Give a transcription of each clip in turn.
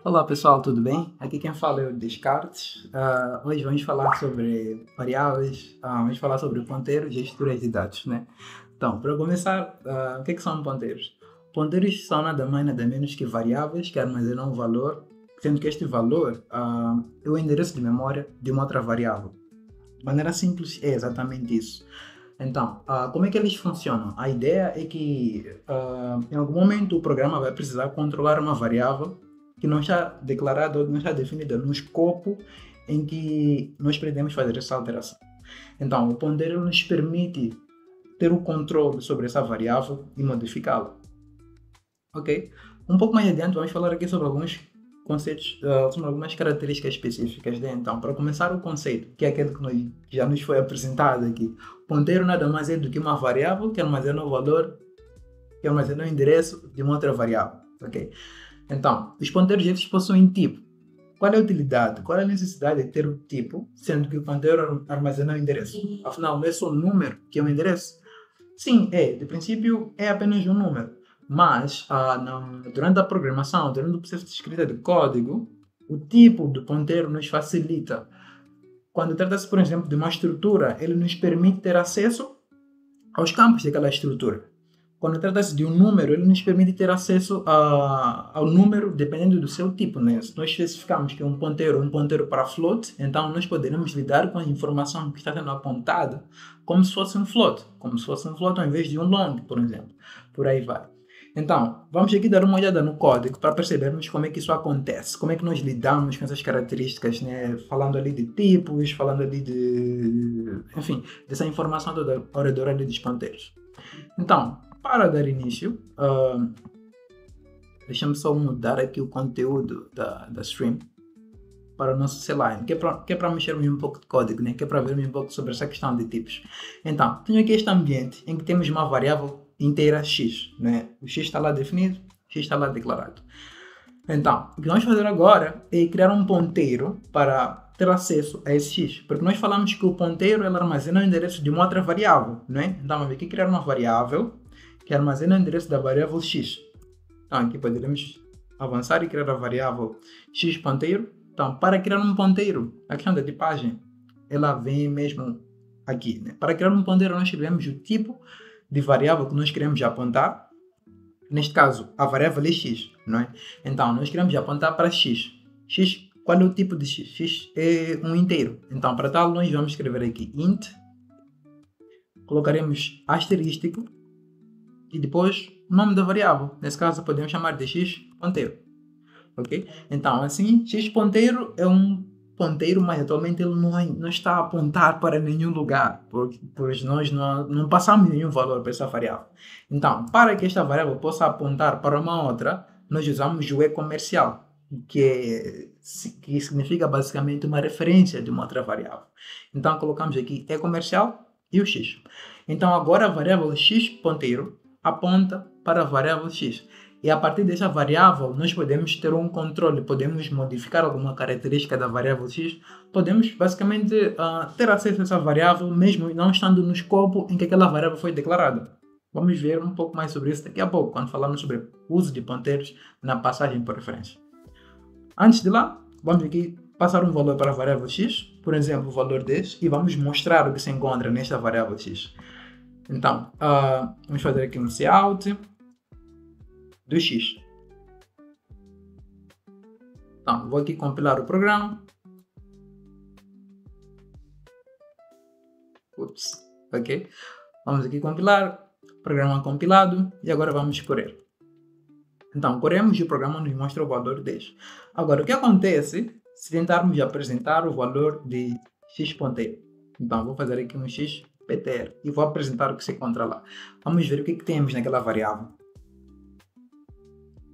Olá pessoal, tudo bem? Aqui quem fala é o Descartes. Hoje vamos falar sobre variáveis, vamos falar sobre ponteiros e estruturas de dados, né? Então, para começar, o que são ponteiros? Ponteiros são nada mais nada menos que variáveis que armazenam um valor, sendo que este valor é o endereço de memória de uma outra variável. De maneira simples, é exatamente isso. Então, como é que eles funcionam? A ideia é que em algum momento o programa vai precisar controlar uma variável que não está declarada ou não está definida no escopo em que nós pretendemos fazer essa alteração. Então, o ponteiro nos permite ter o controle sobre essa variável e modificá-la. Ok? Um pouco mais adiante vamos falar aqui sobre alguns conceitos, sobre algumas características específicas. Então, para começar o conceito, que é aquele que já nos foi apresentado aqui, ponteiro nada mais é do que uma variável que armazena o valor, que armazena o endereço de uma outra variável. Ok? Então, os ponteiros eles possuem tipo. Qual é a utilidade? Qual é a necessidade de ter o tipo, sendo que o ponteiro armazena o endereço? Afinal, não é só um número que é um endereço? Sim, é. De princípio, é apenas um número. Mas, durante a programação, durante o processo de escrita de código, o tipo do ponteiro nos facilita. Quando trata-se, por exemplo, de uma estrutura, ele nos permite ter acesso aos campos daquela estrutura. Quando trata-se de um número, ele nos permite ter acesso ao número dependendo do seu tipo, né? Se nós especificamos que é um ponteiro para float, então nós poderemos lidar com a informação que está sendo apontada como se fosse um float ao invés de um long, por exemplo. Por aí vai. Então, vamos aqui dar uma olhada no código para percebermos como é que isso acontece, como é que nós lidamos com essas características, né? Falando ali de tipos, falando ali enfim, dessa informação toda ao redor ali dos ponteiros. Então, para dar início, deixa-me só mudar aqui o conteúdo da stream para o nosso CLine, que é para mexermos um pouco de código, né? Que é para vermos um pouco sobre essa questão de tipos. Então, tenho aqui este ambiente em que temos uma variável inteira x, né? O x está lá definido, o x está lá declarado. Então, o que nós vamos fazer agora é criar um ponteiro para ter acesso a esse x, porque nós falamos que o ponteiro ela armazena o endereço de uma outra variável, né? Então, vamos aqui criar uma variável que armazena o endereço da variável x. Então, aqui poderemos avançar e criar a variável x ponteiro. Então, para criar um ponteiro, a questão da tipagem, ela vem mesmo aqui, né? Para criar um ponteiro, nós escrevemos o tipo de variável que nós queremos apontar. Neste caso, a variável é x, não é? Então, nós queremos apontar para x. X, qual é o tipo de x? X é um inteiro. Então, para tal, nós vamos escrever aqui int, colocaremos asterístico e depois o nome da variável. Nesse caso, podemos chamar de x ponteiro. Ok? Então, assim, x ponteiro é um ponteiro, mas atualmente ele não está a apontar para nenhum lugar, pois nós não passamos nenhum valor para essa variável. Então, para que esta variável possa apontar para uma outra, nós usamos o e-comercial, que significa basicamente uma referência de uma outra variável. Então, colocamos aqui e-comercial e o x. Então, agora a variável x ponteiro aponta para a variável x. E a partir dessa variável, nós podemos ter um controle, podemos modificar alguma característica da variável x, podemos basicamente ter acesso a essa variável mesmo não estando no escopo em que aquela variável foi declarada. Vamos ver um pouco mais sobre isso daqui a pouco, quando falarmos sobre o uso de ponteiros na passagem por referência. Antes de lá, vamos aqui passar um valor para a variável x, por exemplo, o valor 10, e vamos mostrar o que se encontra nesta variável x. Então, vamos fazer aqui um cout do x. Então, vou aqui compilar o programa. Ok. Vamos aqui compilar, programa compilado, e agora vamos correr. Então, corremos e o programa nos mostra o valor 10. Agora, o que acontece se tentarmos apresentar o valor de x ponteiro? Então, vou fazer aqui um x ptr e vou apresentar o que se encontra lá. Vamos ver o que temos naquela variável.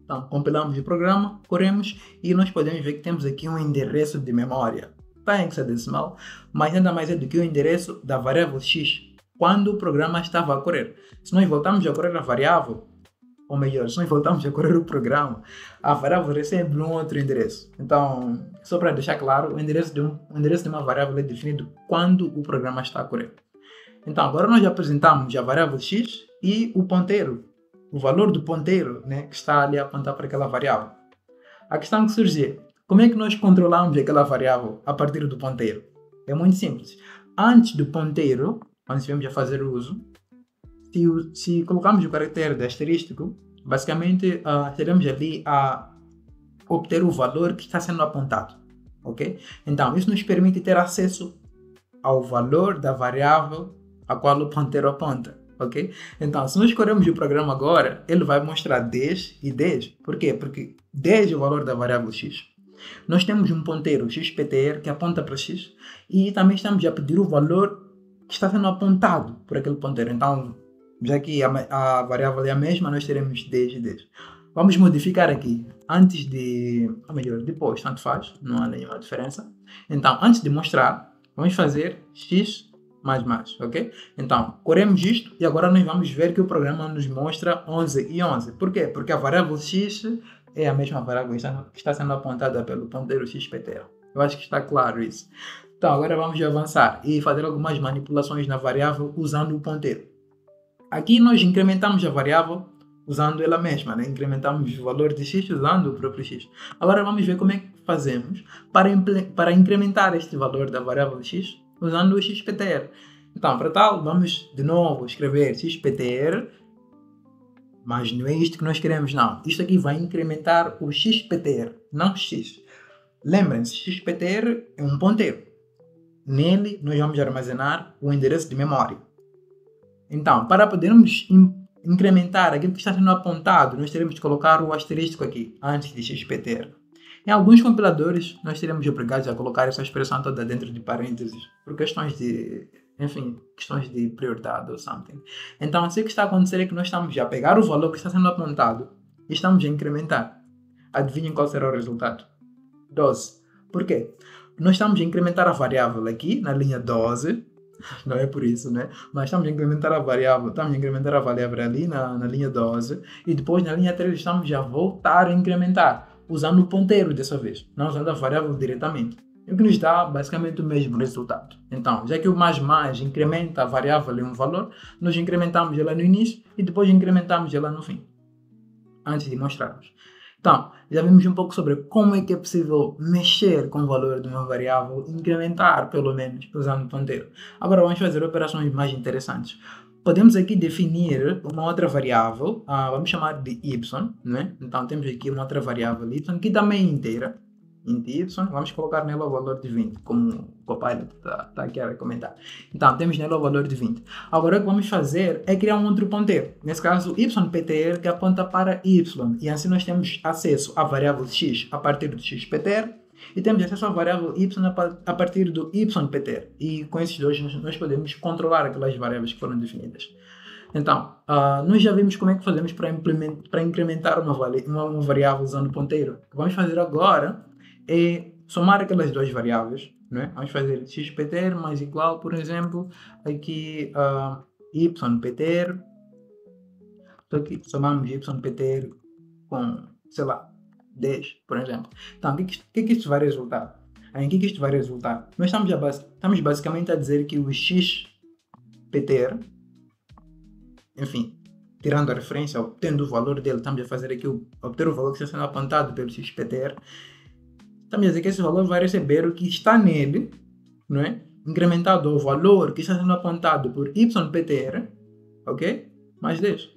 Então, compilamos o programa, corremos e nós podemos ver que temos aqui um endereço de memória. Está em hexadecimal, mas nada mais é do que o endereço da variável x quando o programa estava a correr. Se nós voltarmos a correr a variável, ou melhor, se nós voltarmos a correr o programa, a variável recebe um outro endereço. Então, só para deixar claro, o endereço de uma variável é definido quando o programa está a correr. Então, agora nós já apresentamos a variável x e o ponteiro, o valor do ponteiro, né, que está ali a apontar para aquela variável. A questão que surge é, como é que nós controlamos aquela variável a partir do ponteiro? É muito simples. Antes do ponteiro, quando estivermos a fazer o uso, se colocarmos o caractere de asterístico, basicamente teremos ali a obter o valor que está sendo apontado, ok? Então, isso nos permite ter acesso ao valor da variável a qual o ponteiro aponta, ok? Então, se nós escolhermos o programa agora, ele vai mostrar 10 e 10. Por quê? Porque 10 é o valor da variável x. Nós temos um ponteiro xptr que aponta para x e também estamos a pedir o valor que está sendo apontado por aquele ponteiro. Então, já que a variável é a mesma, nós teremos 10 e 10. Vamos modificar aqui, antes de, ou melhor, depois, tanto faz, não há nenhuma diferença. Então, antes de mostrar, vamos fazer x mais mais, ok? Então, corremos isto e agora nós vamos ver que o programa nos mostra 11 e 11. Por quê? Porque a variável x é a mesma variável que está sendo apontada pelo ponteiro xptr. Eu acho que está claro isso. Então, agora vamos avançar e fazer algumas manipulações na variável usando o ponteiro. Aqui nós incrementamos a variável usando ela mesma, né? Incrementamos o valor de x usando o próprio x. Agora vamos ver como é que fazemos para incrementar este valor da variável x usando o xptr. Então, para tal, vamos de novo escrever xptr, mas não é isto que nós queremos, não. Isto aqui vai incrementar o xptr, não x. Lembrem-se, xptr é um ponteiro. Nele, nós vamos armazenar o endereço de memória. Então, para podermos incrementar aquilo que está sendo apontado, nós teremos que colocar o asterístico aqui, antes de xptr. Em alguns compiladores, nós seremos obrigados a colocar essa expressão toda dentro de parênteses, por questões de, questões de prioridade ou something. Então, assim o que está a acontecer é que nós estamos a pegar o valor que está sendo apontado e estamos a incrementar. Adivinhem qual será o resultado? 12. Por quê? Nós estamos a incrementar a variável aqui, na linha 12, não é por isso, né? Mas estamos a incrementar a variável ali na linha 12 e depois na linha 13 estamos a voltar a incrementar, usando o ponteiro dessa vez, não usando a variável diretamente. O que nos dá basicamente o mesmo resultado. Então, já que o mais incrementa a variável em um valor, nós incrementamos ela no início e depois incrementamos ela no fim, antes de mostrarmos. Então, já vimos um pouco sobre como é que é possível mexer com o valor de uma variável, incrementar pelo menos, usando o ponteiro. Agora vamos fazer operações mais interessantes. Podemos aqui definir uma outra variável, vamos chamar de y, né? Então temos aqui uma outra variável y, que também é inteira, int y, vamos colocar nela o valor de 20, como o Copilot está aqui a recomendar. Então temos nela o valor de 20. Agora o que vamos fazer é criar um outro ponteiro, nesse caso yptr, que aponta para y, e assim nós temos acesso à variável x a partir do xptr, e temos acesso à variável y a partir do yptr, e com esses dois nós podemos controlar aquelas variáveis que foram definidas. Então, nós já vimos como é que fazemos para incrementar uma variável usando o ponteiro. O que vamos fazer agora é somar aquelas duas variáveis, né? Vamos fazer xptr mais igual, por exemplo, aqui yptr. Então aqui somamos yptr com, sei lá, 10, por exemplo. Então, o que isto vai resultar? Em que isto vai resultar? Nós estamos basicamente a dizer que o xptr, enfim, tirando a referência, obtendo o valor dele, estamos a fazer aqui obter o valor que está sendo apontado pelo xptr. Estamos a dizer que esse valor vai receber o que está nele, não é? Incrementado ao valor que está sendo apontado por yptr, ok? Mais 10.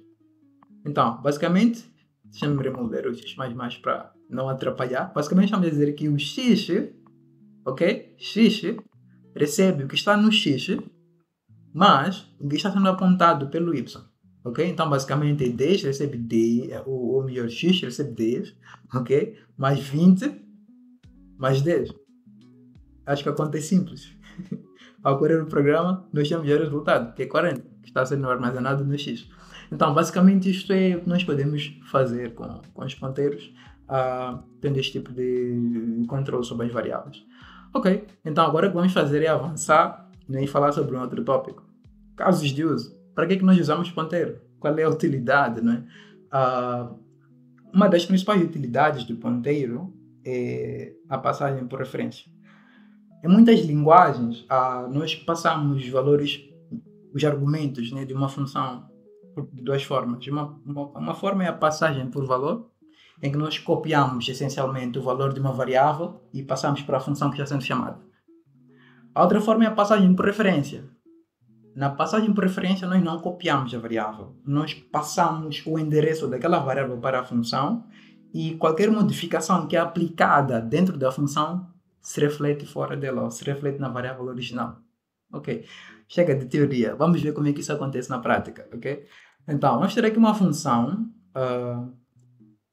Então, basicamente, deixa-me remover o x mais para não atrapalhar. Basicamente, estamos a dizer que o x, ok? X recebe o que está no x, mas o que está sendo apontado pelo y, ok? Então, basicamente, 10 recebe 10, ou melhor, x recebe 10, ok? Mais 20, mais 10. Acho que a conta é simples. Ao correr o programa, nós temos o resultado, que é 40, que está sendo armazenado no x. Então, basicamente, isto é o que nós podemos fazer com os ponteiros, tendo este tipo de controle sobre as variáveis. Ok, então agora o que vamos fazer é avançar, né, e falar sobre um outro tópico. Casos de uso. Para que nós usamos ponteiro? Qual é a utilidade, né? Uma das principais utilidades do ponteiro é a passagem por referência. Em muitas linguagens, nós passamos os argumentos, né, de uma função de duas formas. Uma forma é a passagem por valor em que nós copiamos essencialmente o valor de uma variável e passamos para a função que está sendo chamada. A outra forma é a passagem por referência. Na passagem por referência, nós não copiamos a variável. Nós passamos o endereço daquela variável para a função e qualquer modificação que é aplicada dentro da função se reflete fora dela, ou se reflete na variável original. Ok? Chega de teoria. Vamos ver como é que isso acontece na prática. Ok? Então, vamos ter aqui uma função.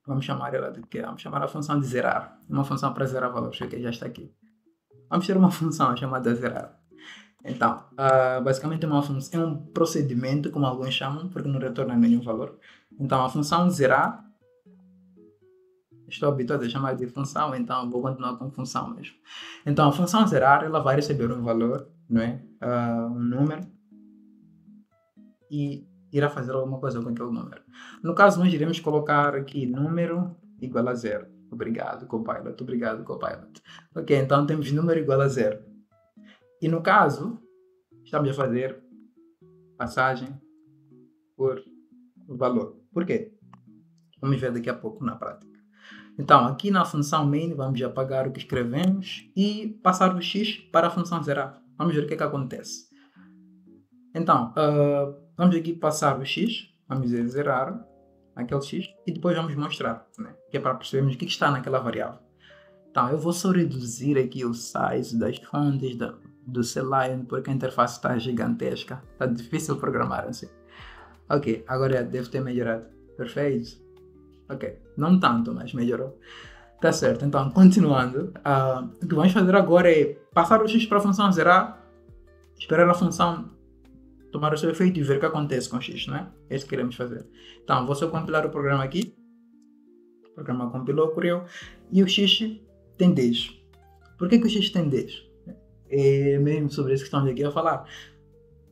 Vamos chamar ela de quê? Vamos chamar a função de zerar. Uma função para zerar valores. Ok? Já está aqui. Vamos ter uma função chamada zerar. Então, basicamente é um procedimento, como alguns chamam, porque não retorna nenhum valor. Então, a função zerar, estou habituado a chamar de função, então vou continuar com função mesmo. Então, a função zerar, ela vai receber um valor, não é? Um número, e irá fazer alguma coisa com aquele número. No caso, nós iremos colocar aqui número igual a 0. Obrigado, Copilot. Obrigado, Copilot. Ok, então temos número igual a 0. E no caso, estamos a fazer passagem por valor. Por quê? Vamos ver daqui a pouco na prática. Então, aqui na função main, vamos apagar o que escrevemos e passar o x para a função zerar. Vamos ver o que é que acontece. Então, vamos aqui passar o x, vamos dizer zerar aquele x e depois vamos mostrar, né? Que é para percebermos o que está naquela variável. Então, eu vou só reduzir aqui o size das fontes do Selenium porque a interface está gigantesca. Está difícil programar assim. Ok, agora deve ter melhorado. Perfeito. Ok, não tanto, mas melhorou. Tá certo, então continuando. O que vamos fazer agora é passar o x para a função zerar, esperar a função tomar o seu efeito e ver o que acontece com o x, não é? É isso que queremos fazer. Então, vou só compilar o programa aqui. O programa compilou, correu. E o x tem 10. Por que o x tem 10? É mesmo sobre isso que estamos aqui a falar.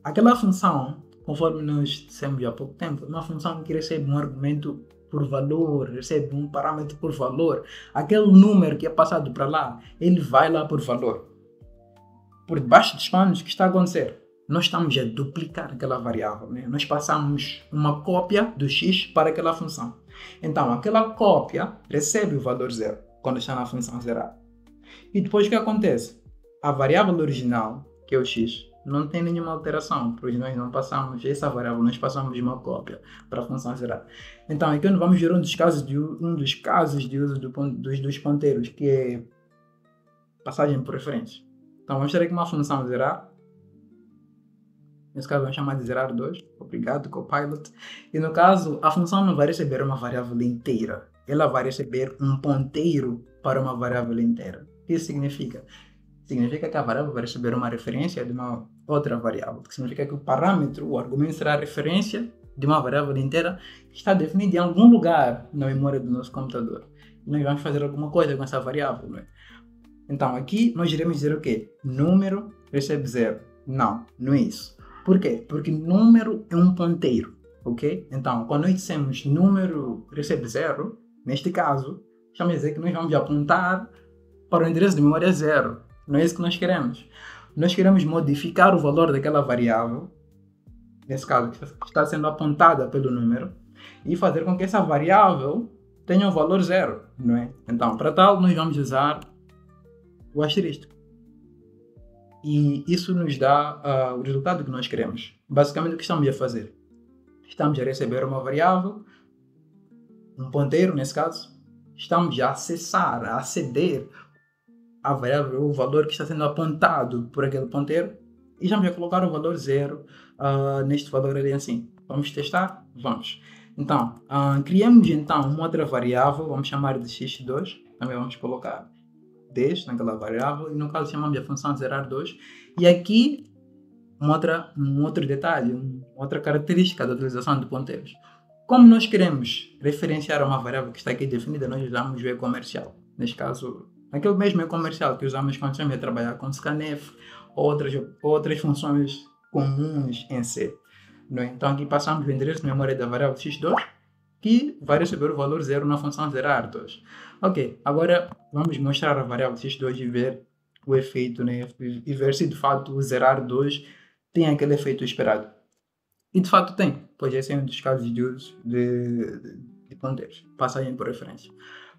Aquela função, conforme nós dissemos há pouco tempo, é uma função que recebe um argumento por valor, recebe um parâmetro por valor. Aquele número que é passado para lá, ele vai lá por valor. Por debaixo dos panos, o que está a acontecer? Nós estamos a duplicar aquela variável, né? Nós passamos uma cópia do x para aquela função. Então, aquela cópia recebe o valor 0 quando está na função zerar. E depois o que acontece? A variável original, que é o x, não tem nenhuma alteração, pois nós não passamos essa variável, nós passamos uma cópia para a função zerar. Então, aqui vamos ver um dos casos de uso dos ponteiros, que é passagem por referência. Então, vamos ter aqui uma função zerar. Nesse caso, vamos chamar de zerar2. Obrigado, Copilot. E no caso, a função não vai receber uma variável inteira. Ela vai receber um ponteiro para uma variável inteira. O que isso significa? Significa que a variável vai receber uma referência de uma outra variável. Que significa que o parâmetro, o argumento, será a referência de uma variável inteira que está definida em algum lugar na memória do nosso computador. E nós vamos fazer alguma coisa com essa variável, né? Então, aqui nós iremos dizer o quê? Número recebe 0. Não, não é isso. Por quê? Porque número é um ponteiro, ok? Então, quando nós dissemos número recebe 0, neste caso, estamos a dizer que nós vamos apontar para o endereço de memória 0. Não é isso que nós queremos. Nós queremos modificar o valor daquela variável, nesse caso, que está sendo apontada pelo número, e fazer com que essa variável tenha um valor 0, não é? Então, para tal, nós vamos usar o asterisco. E isso nos dá o resultado que nós queremos. Basicamente, o que estamos a fazer? Estamos a receber uma variável, um ponteiro, nesse caso. Estamos a acessar, a aceder à variável, o valor que está sendo apontado por aquele ponteiro. E estamos a colocar o valor 0 neste valor ali assim. Vamos testar? Vamos. Então, criamos então uma outra variável, vamos chamar de x2. Também vamos colocar 10 naquela variável, e no caso chamamos a função zerar2. E aqui um outro detalhe, uma outra característica da utilização de ponteiros. Como nós queremos referenciar uma variável que está aqui definida, nós usamos o e-comercial. Neste caso, aquele mesmo e-comercial que usamos quando estamos a trabalhar com scanf ou outras funções comuns em C. Não é? Então aqui passamos o endereço de memória da variável x2, que vai receber o valor 0 na função zerar2. Ok, agora vamos mostrar a variável x2 e ver o efeito, né? E ver se de fato o zerar2 tem aquele efeito esperado. E de fato tem, pois esse é um dos casos de uso de ponteiros, passagem por referência.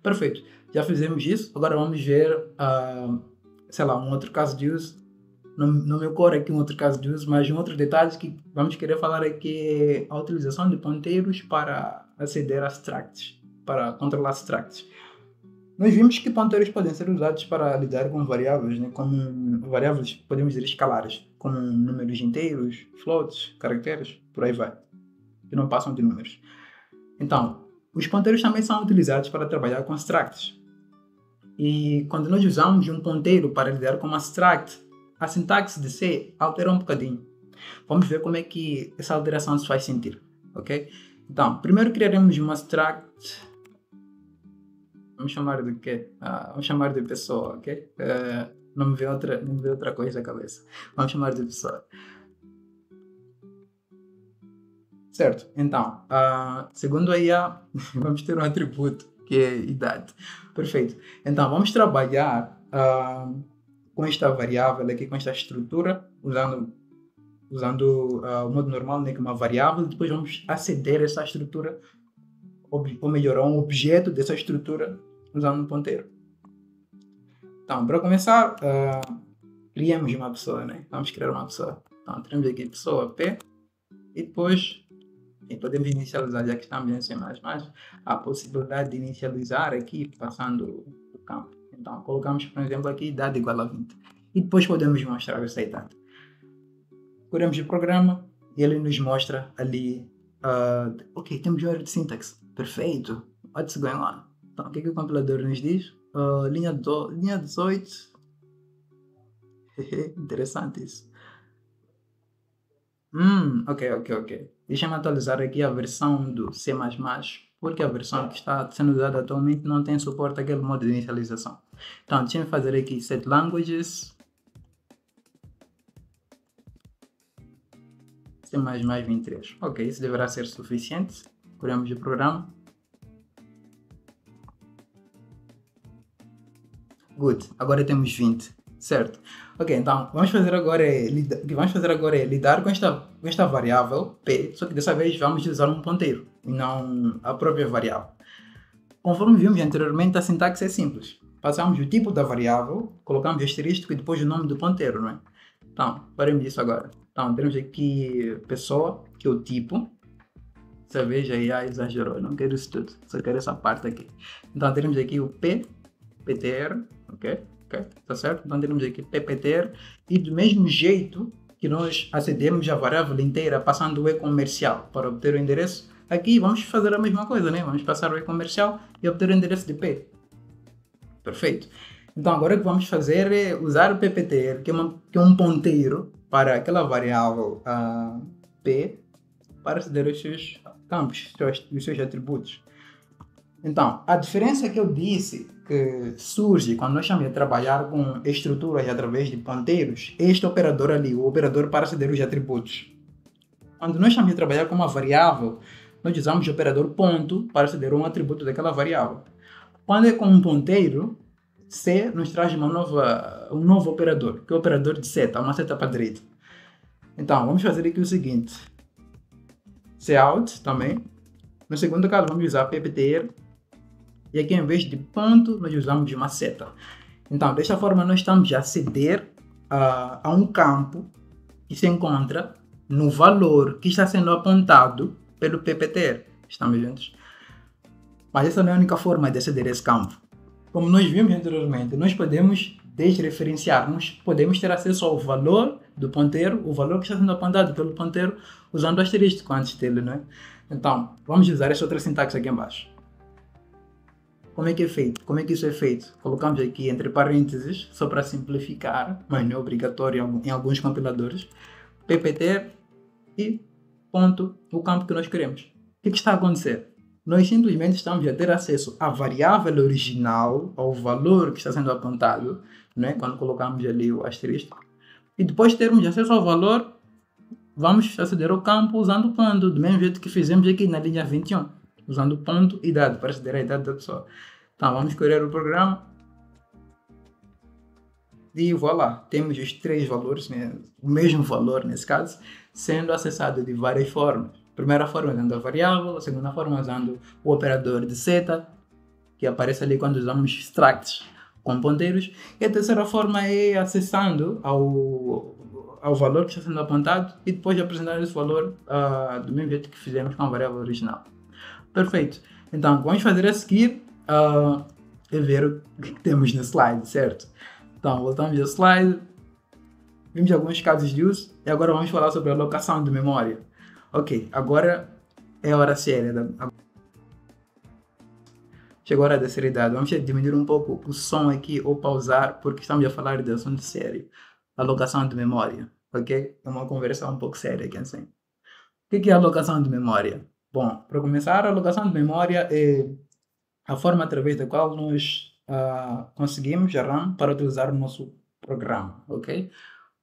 Perfeito, já fizemos isso, agora vamos ver, sei lá, um outro caso de uso. Não me ocorre aqui um outro caso de uso, mas um outro detalhe que vamos querer falar aqui é a utilização de ponteiros para aceder a structs, para controlar structs. Nós vimos que ponteiros podem ser usados para lidar com variáveis, né? Como variáveis, podemos dizer, escalares, como números inteiros, floats, caracteres, por aí vai, que não passam de números. Então, os ponteiros também são utilizados para trabalhar com structs. E quando nós usamos um ponteiro para lidar com uma struct, a sintaxe de C altera um bocadinho. Vamos ver como é que essa alteração se faz sentir, ok? Então, primeiro criaremos uma struct. Vamos chamar de quê? Vamos chamar de pessoa, ok? Não me vê outra coisa na cabeça. Vamos chamar de pessoa. Certo, então, segundo a IA, vamos ter um atributo que é idade. Perfeito. Então, vamos trabalhar com esta variável aqui, com esta estrutura, usando o modo normal, né, que é uma variável, e depois vamos aceder a essa estrutura, ou melhor, a um objeto dessa estrutura, usando um ponteiro. Então, para começar, criamos uma pessoa, né? Vamos criar uma pessoa. Então, temos aqui pessoa P, e depois podemos inicializar, já que estamos em C++, a possibilidade de inicializar aqui, passando o campo. Então, colocamos, por exemplo, aqui idade igual a 20. E depois podemos mostrar essa idade. Corremos o programa e ele nos mostra ali, ok, temos o erro de sintaxe. Perfeito. What's going on? Então, o que o compilador nos diz? Linha 18. Interessante isso. Ok. Deixa-me atualizar aqui a versão do C++, porque a versão que está sendo usada atualmente não tem suporte àquele modo de inicialização. Então, deixa-me fazer aqui set languages. C++ 23. Ok, isso deverá ser suficiente. Corremos o programa. Good, agora temos 20, certo? Ok, então, vamos fazer agora é lidar com esta variável P, só que dessa vez vamos usar um ponteiro, e não a própria variável. Conforme vimos anteriormente, a sintaxe é simples. Passamos o tipo da variável, colocamos o asterisco e depois o nome do ponteiro, não é? Então, faremos isso agora. Então, temos aqui pessoa, que é o tipo. Dessa vez a IA exagerou, eu não quero isso tudo, só quero essa parte aqui. Então, temos aqui o PTR, ok, tá certo? Então, temos aqui PPTR e do mesmo jeito que nós acedemos à variável inteira passando o e-comercial para obter o endereço, aqui vamos fazer a mesma coisa, né? Vamos passar o e-comercial e obter o endereço de P. Perfeito. Então, agora o que vamos fazer é usar o PPTR, que é um ponteiro para aquela variável P, para aceder aos seus campos, os seus atributos. Então, a diferença que eu disse que surge quando nós estamos a trabalhar com estruturas através de ponteiros é este operador ali, o operador para aceder aos atributos. Quando nós estamos a trabalhar com uma variável, nós usamos o operador ponto para aceder a um atributo daquela variável. Quando é com um ponteiro, C nos traz um novo operador, que é o operador de seta, uma seta para a direita. Então, vamos fazer aqui o seguinte. Cout também. No segundo caso, vamos usar pptr. E aqui, em vez de ponto, nós usamos uma seta. Então, desta forma, nós estamos a aceder a um campo que se encontra no valor que está sendo apontado pelo pptr. Estamos juntos? Mas essa não é a única forma de aceder a esse campo. Como nós vimos anteriormente, nós podemos desreferenciar, nós podemos ter acesso ao valor do ponteiro, o valor que está sendo apontado pelo ponteiro, usando o asterisco antes dele, não é? Então, vamos usar essa outra sintaxe aqui embaixo. Como é que é feito? Como é que isso é feito? Colocamos aqui entre parênteses, só para simplificar, mas não é obrigatório em alguns compiladores, ppt e ponto, o campo que nós queremos. O que está a acontecer? Nós simplesmente estamos a ter acesso à variável original, ao valor que está sendo apontado, né? Quando colocamos ali o asterisco. E depois de termos acesso ao valor, vamos aceder ao campo usando o ponto, do mesmo jeito que fizemos aqui na linha 21, usando o ponto e idade, para aceder à idade da pessoa. Então, vamos correr o programa. E voilà, temos os três valores, né? O mesmo valor nesse caso, sendo acessado de várias formas. Primeira forma usando a variável, a segunda forma usando o operador de seta, que aparece ali quando usamos structs com ponteiros, e a terceira forma é acessando ao valor que está sendo apontado e depois apresentar esse valor do mesmo jeito que fizemos com a variável original. Perfeito. Então, vamos fazer a seguir é ver o que temos no slide, certo? Então, voltamos ao slide, vimos alguns casos de uso e agora vamos falar sobre a alocação de memória. Ok, agora é a hora séria. Chegou a hora da seriedade. Vamos diminuir um pouco o som aqui ou pausar porque estamos a falar de assunto sério. Alocação de memória, ok? É uma conversa um pouco séria aqui assim. O que é a alocação de memória? Bom, para começar, a alocação de memória é a forma através da qual nós conseguimos a RAM para utilizar o nosso programa, ok?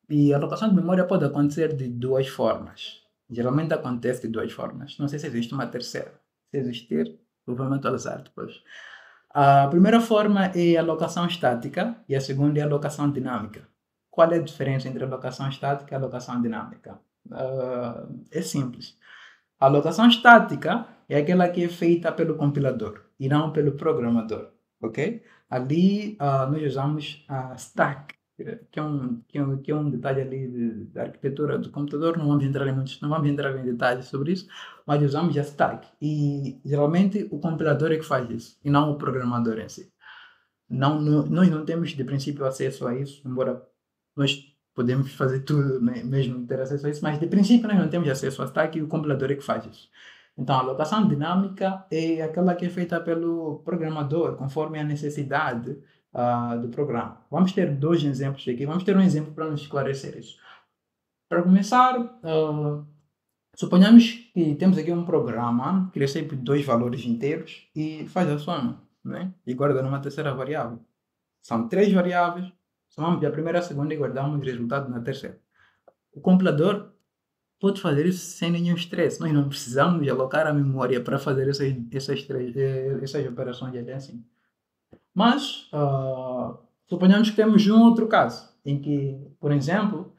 E a alocação de memória pode acontecer de duas formas. Geralmente acontece de duas formas. Não sei se existe uma terceira. Se existir, eu vou me atualizar depois. A primeira forma é a alocação estática e a segunda é a alocação dinâmica. Qual é a diferença entre a alocação estática e a alocação dinâmica? É simples. A alocação estática é aquela que é feita pelo compilador e não pelo programador, ok? Ali nós usamos a stack, que é um detalhe ali da arquitetura do computador. Não vamos entrar em detalhes sobre isso, mas usamos a stack e geralmente o compilador é que faz isso e não o programador em si. Nós não temos de princípio acesso a isso, embora nós podemos fazer tudo, né, mesmo ter acesso a isso, mas de princípio nós não temos acesso a stack e o compilador é que faz isso. Então, a alocação dinâmica é aquela que é feita pelo programador, conforme a necessidade do programa. Vamos ter dois exemplos aqui. Vamos ter um exemplo para nos esclarecer isso. Para começar, suponhamos que temos aqui um programa que recebe dois valores inteiros e faz a soma, né? E guarda numa terceira variável. São três variáveis, somamos a primeira e a segunda e guardamos o resultado na terceira. O compilador pode fazer isso sem nenhum estresse. Nós não precisamos de alocar a memória para fazer essas operações ali assim. Mas, suponhamos que temos um outro caso, em que, por exemplo,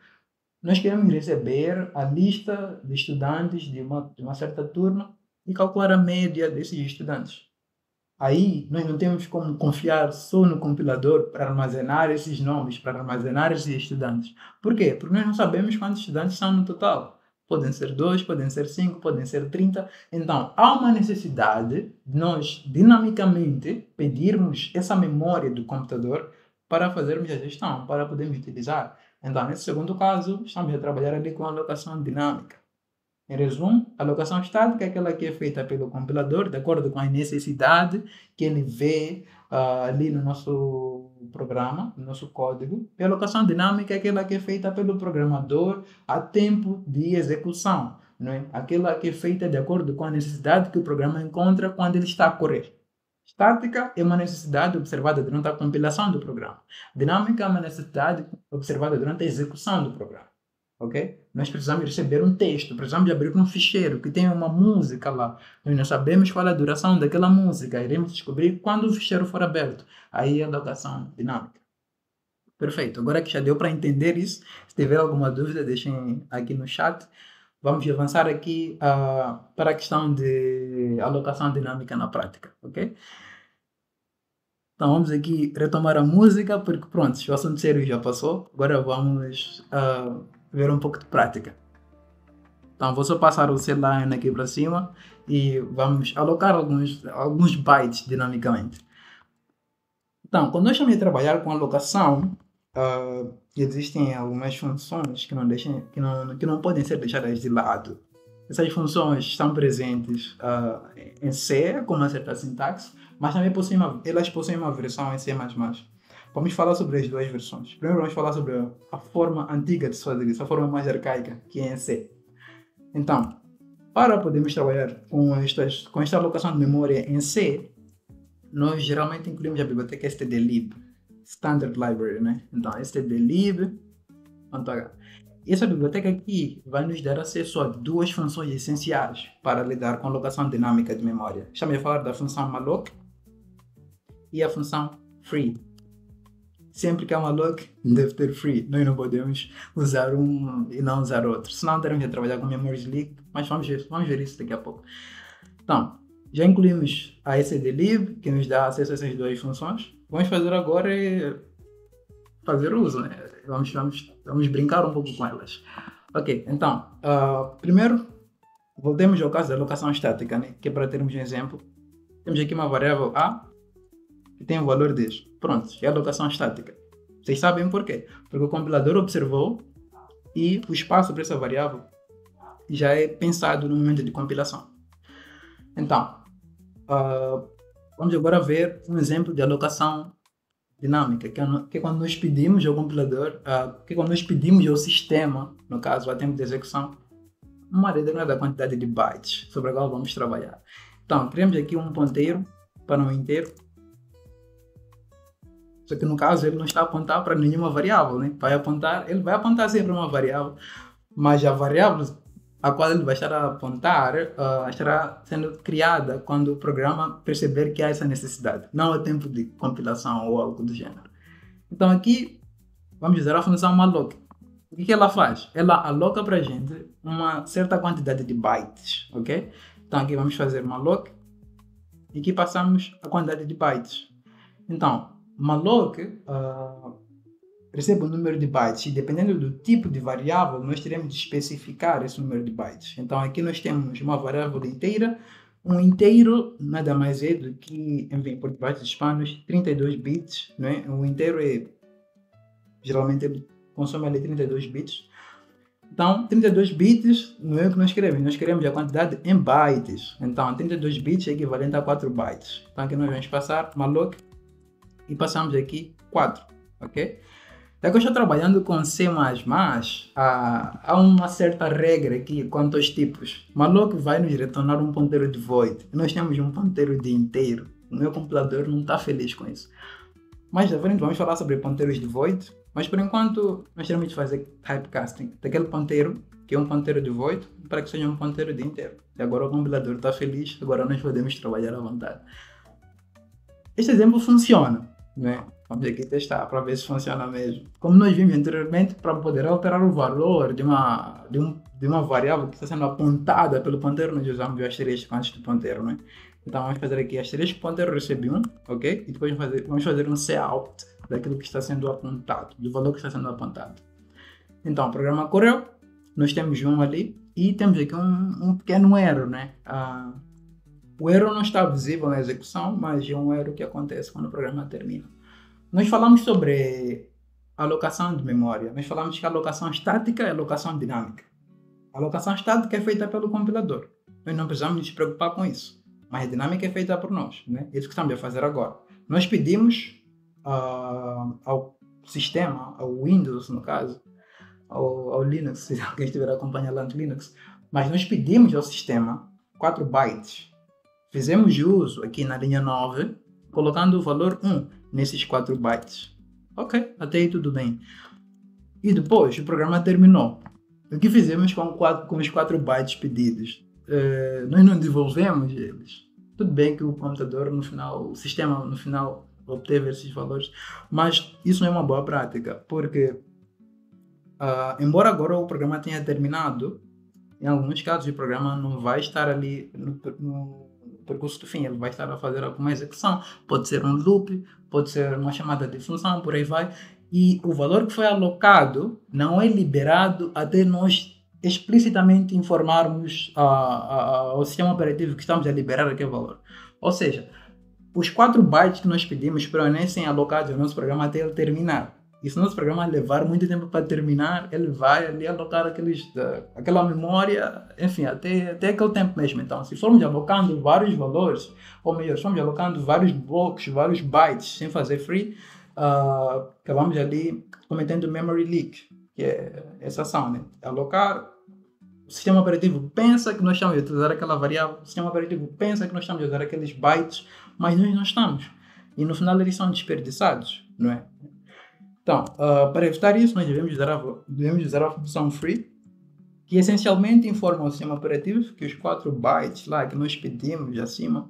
nós queremos receber a lista de estudantes de uma certa turma e calcular a média desses estudantes. Aí, nós não temos como confiar só no compilador para armazenar esses nomes, para armazenar esses estudantes. Por quê? Porque nós não sabemos quantos estudantes são no total. Podem ser 2, podem ser 5, podem ser 30. Então, há uma necessidade de nós, dinamicamente, pedirmos essa memória do computador para fazermos a gestão, para podermos utilizar. Então, nesse segundo caso, estamos a trabalhar ali com a alocação dinâmica. Em resumo, a alocação estática é aquela que é feita pelo compilador, de acordo com a necessidade que ele vê ali no nosso programa, no nosso código. E a alocação dinâmica é aquela que é feita pelo programador a tempo de execução, não é? Aquela que é feita de acordo com a necessidade que o programa encontra quando ele está a correr. Estática é uma necessidade observada durante a compilação do programa. Dinâmica é uma necessidade observada durante a execução do programa. Ok? Nós precisamos receber um texto, precisamos abrir um ficheiro que tem uma música lá. Nós não sabemos qual é a duração daquela música, iremos descobrir quando o ficheiro for aberto. Aí é a alocação dinâmica. Perfeito, agora que já deu para entender isso, se tiver alguma dúvida, deixem aqui no chat. Vamos avançar aqui para a questão de alocação dinâmica na prática, ok? Então vamos aqui retomar a música, porque pronto, o assunto sério já passou, agora vamos ver um pouco de prática. Então vou só passar o C-line aqui para cima e vamos alocar alguns bytes dinamicamente. Então, quando nós estamos a trabalhar com alocação, existem algumas funções que não podem ser deixadas de lado. Essas funções estão presentes em C, com uma certa sintaxe, mas também elas possuem uma versão em C++. Vamos falar sobre as duas versões. Primeiro vamos falar sobre a forma antiga de se fazer isso, a forma mais arcaica, que é em C. Então, para podermos trabalhar com esta alocação de memória em C, nós geralmente incluímos a biblioteca stdlib, Standard Library, né? Então, stdlib, essa biblioteca aqui vai nos dar acesso a duas funções essenciais para lidar com a alocação dinâmica de memória. Estamos a falar da função malloc e a função free. sempre que é malloc, deve ter free. Nós não podemos usar um e não usar outro. Senão teremos de trabalhar com memories leak, mas vamos ver isso daqui a pouco. Então, já incluímos a stdlib, que nos dá acesso a essas duas funções. Vamos fazer agora fazer uso, né? Vamos brincar um pouco com elas. Ok, então, primeiro, voltemos ao caso da alocação estática, né? Que é para termos um exemplo. Temos aqui uma variável A, que tem o valor 10. Pronto, é a alocação estática. Vocês sabem por quê? Porque o compilador observou e o espaço para essa variável já é pensado no momento de compilação. Então, vamos agora ver um exemplo de alocação dinâmica, que é quando nós pedimos ao compilador, que é quando nós pedimos ao sistema, no caso, a tempo de execução, uma determinada quantidade de bytes sobre a qual vamos trabalhar. Então, criamos aqui um ponteiro para um inteiro, só que no caso ele não está a apontar para nenhuma variável, né? Ele vai apontar sempre uma variável, mas a variável a qual ele vai estar a apontar estará sendo criada quando o programa perceber que há essa necessidade, não a tempo de compilação ou algo do gênero. Então aqui vamos usar a função malloc. O que ela faz? Ela aloca para a gente uma certa quantidade de bytes, ok? Então aqui vamos fazer malloc e aqui passamos a quantidade de bytes. Então, malloc recebe o número de bytes e dependendo do tipo de variável, nós teremos de especificar esse número de bytes. Então aqui nós temos uma variável inteira. Um inteiro nada mais é do que, enfim, por debaixo dos panos, 32 bits, não é? Um inteiro geralmente ele consome ali 32 bits. Então, 32 bits não é o que nós queremos a quantidade em bytes. Então, 32 bits é equivalente a 4 bytes. Então, aqui nós vamos passar malloc e passamos aqui 4, ok? Já que eu estou trabalhando com C++, há uma certa regra aqui quanto aos tipos. Malloc vai nos retornar um ponteiro de void. Nós temos um ponteiro de inteiro. O meu compilador não está feliz com isso. Mais à frente vamos falar sobre ponteiros de void. Mas por enquanto nós teremos de fazer typecasting daquele ponteiro, que é um ponteiro de void, para que seja um ponteiro de inteiro. E agora o compilador está feliz, agora nós podemos trabalhar à vontade. Este exemplo funciona, né? Vamos aqui testar para ver se funciona mesmo. Como nós vimos anteriormente, para poder alterar o valor de uma variável que está sendo apontada pelo ponteiro, nós usamos o asterisco antes do ponteiro, né? Então vamos fazer aqui asterisco ponteiro recebe 1, ok? E depois vamos fazer um cout daquilo que está sendo apontado, do valor que está sendo apontado. Então o programa correu, nós temos 1 ali e temos aqui um pequeno erro, né? O erro não está visível na execução, mas é um erro que acontece quando o programa termina. Nós falamos sobre alocação de memória. Nós falamos que a alocação estática é a alocação dinâmica. A alocação estática é feita pelo compilador. Nós não precisamos nos preocupar com isso. Mas a dinâmica é feita por nós, né? É isso que estamos a fazer agora. Nós pedimos ao sistema, ao Windows no caso, ao Linux, se alguém estiver acompanhando lá no Linux, mas nós pedimos ao sistema 4 bytes. Fizemos uso aqui na linha 9, colocando o valor 1 nesses 4 bytes. Ok, até aí tudo bem. E depois o programa terminou. O que fizemos com os 4 bytes pedidos? Nós não devolvemos eles. Tudo bem que o computador no final, o sistema no final obteve esses valores, mas isso não é uma boa prática, porque embora agora o programa tenha terminado, em alguns casos o programa não vai estar ali no percurso do fim, ele vai estar a fazer alguma execução, pode ser um loop, pode ser uma chamada de função, por aí vai, e o valor que foi alocado não é liberado até nós explicitamente informarmos ao sistema operativo que estamos a liberar aquele valor. Ou seja, os 4 bytes que nós pedimos permanecem alocados no nosso programa até ele terminar. E se o nosso programa levar muito tempo para terminar, ele vai ali alocar aquela memória, enfim, até aquele tempo mesmo. Então, se formos alocando vários valores, ou melhor, se formos alocando vários blocos, vários bytes sem fazer free, acabamos ali cometendo memory leak, que é essa ação, né? Alocar, o sistema operativo pensa que nós estamos a utilizar aquela variável, o sistema operativo pensa que nós estamos a usar aqueles bytes, mas nós não estamos. E no final eles são desperdiçados, não é? Então, para evitar isso, nós devemos usar a função free, que essencialmente informa o sistema operativo que os 4 bytes lá que nós pedimos acima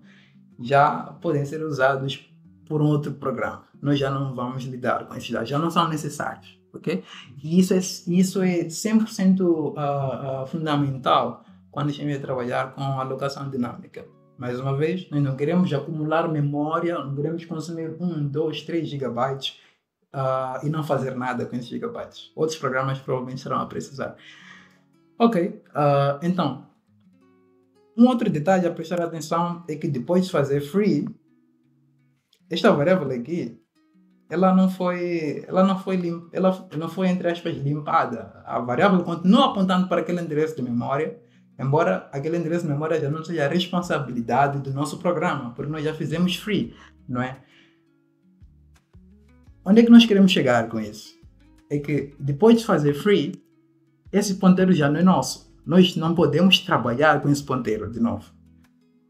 já podem ser usados por um outro programa. nós já não vamos lidar com esses dados, já não são necessários, ok? E isso é 100% fundamental quando a gente vai trabalhar com alocação dinâmica. Mais uma vez, nós não queremos acumular memória, não queremos consumir 1, 2, 3 gigabytes e não fazer nada com esses gigabytes. Outros programas provavelmente serão a precisar. Ok, então, um outro detalhe a prestar atenção é que depois de fazer free, esta variável aqui, ela não foi entre aspas limpada. A variável continua apontando para aquele endereço de memória, embora aquele endereço de memória já não seja a responsabilidade do nosso programa, porque nós já fizemos free, não é? Onde é que nós queremos chegar com isso? É que depois de fazer free, esse ponteiro já não é nosso. Nós não podemos trabalhar com esse ponteiro de novo.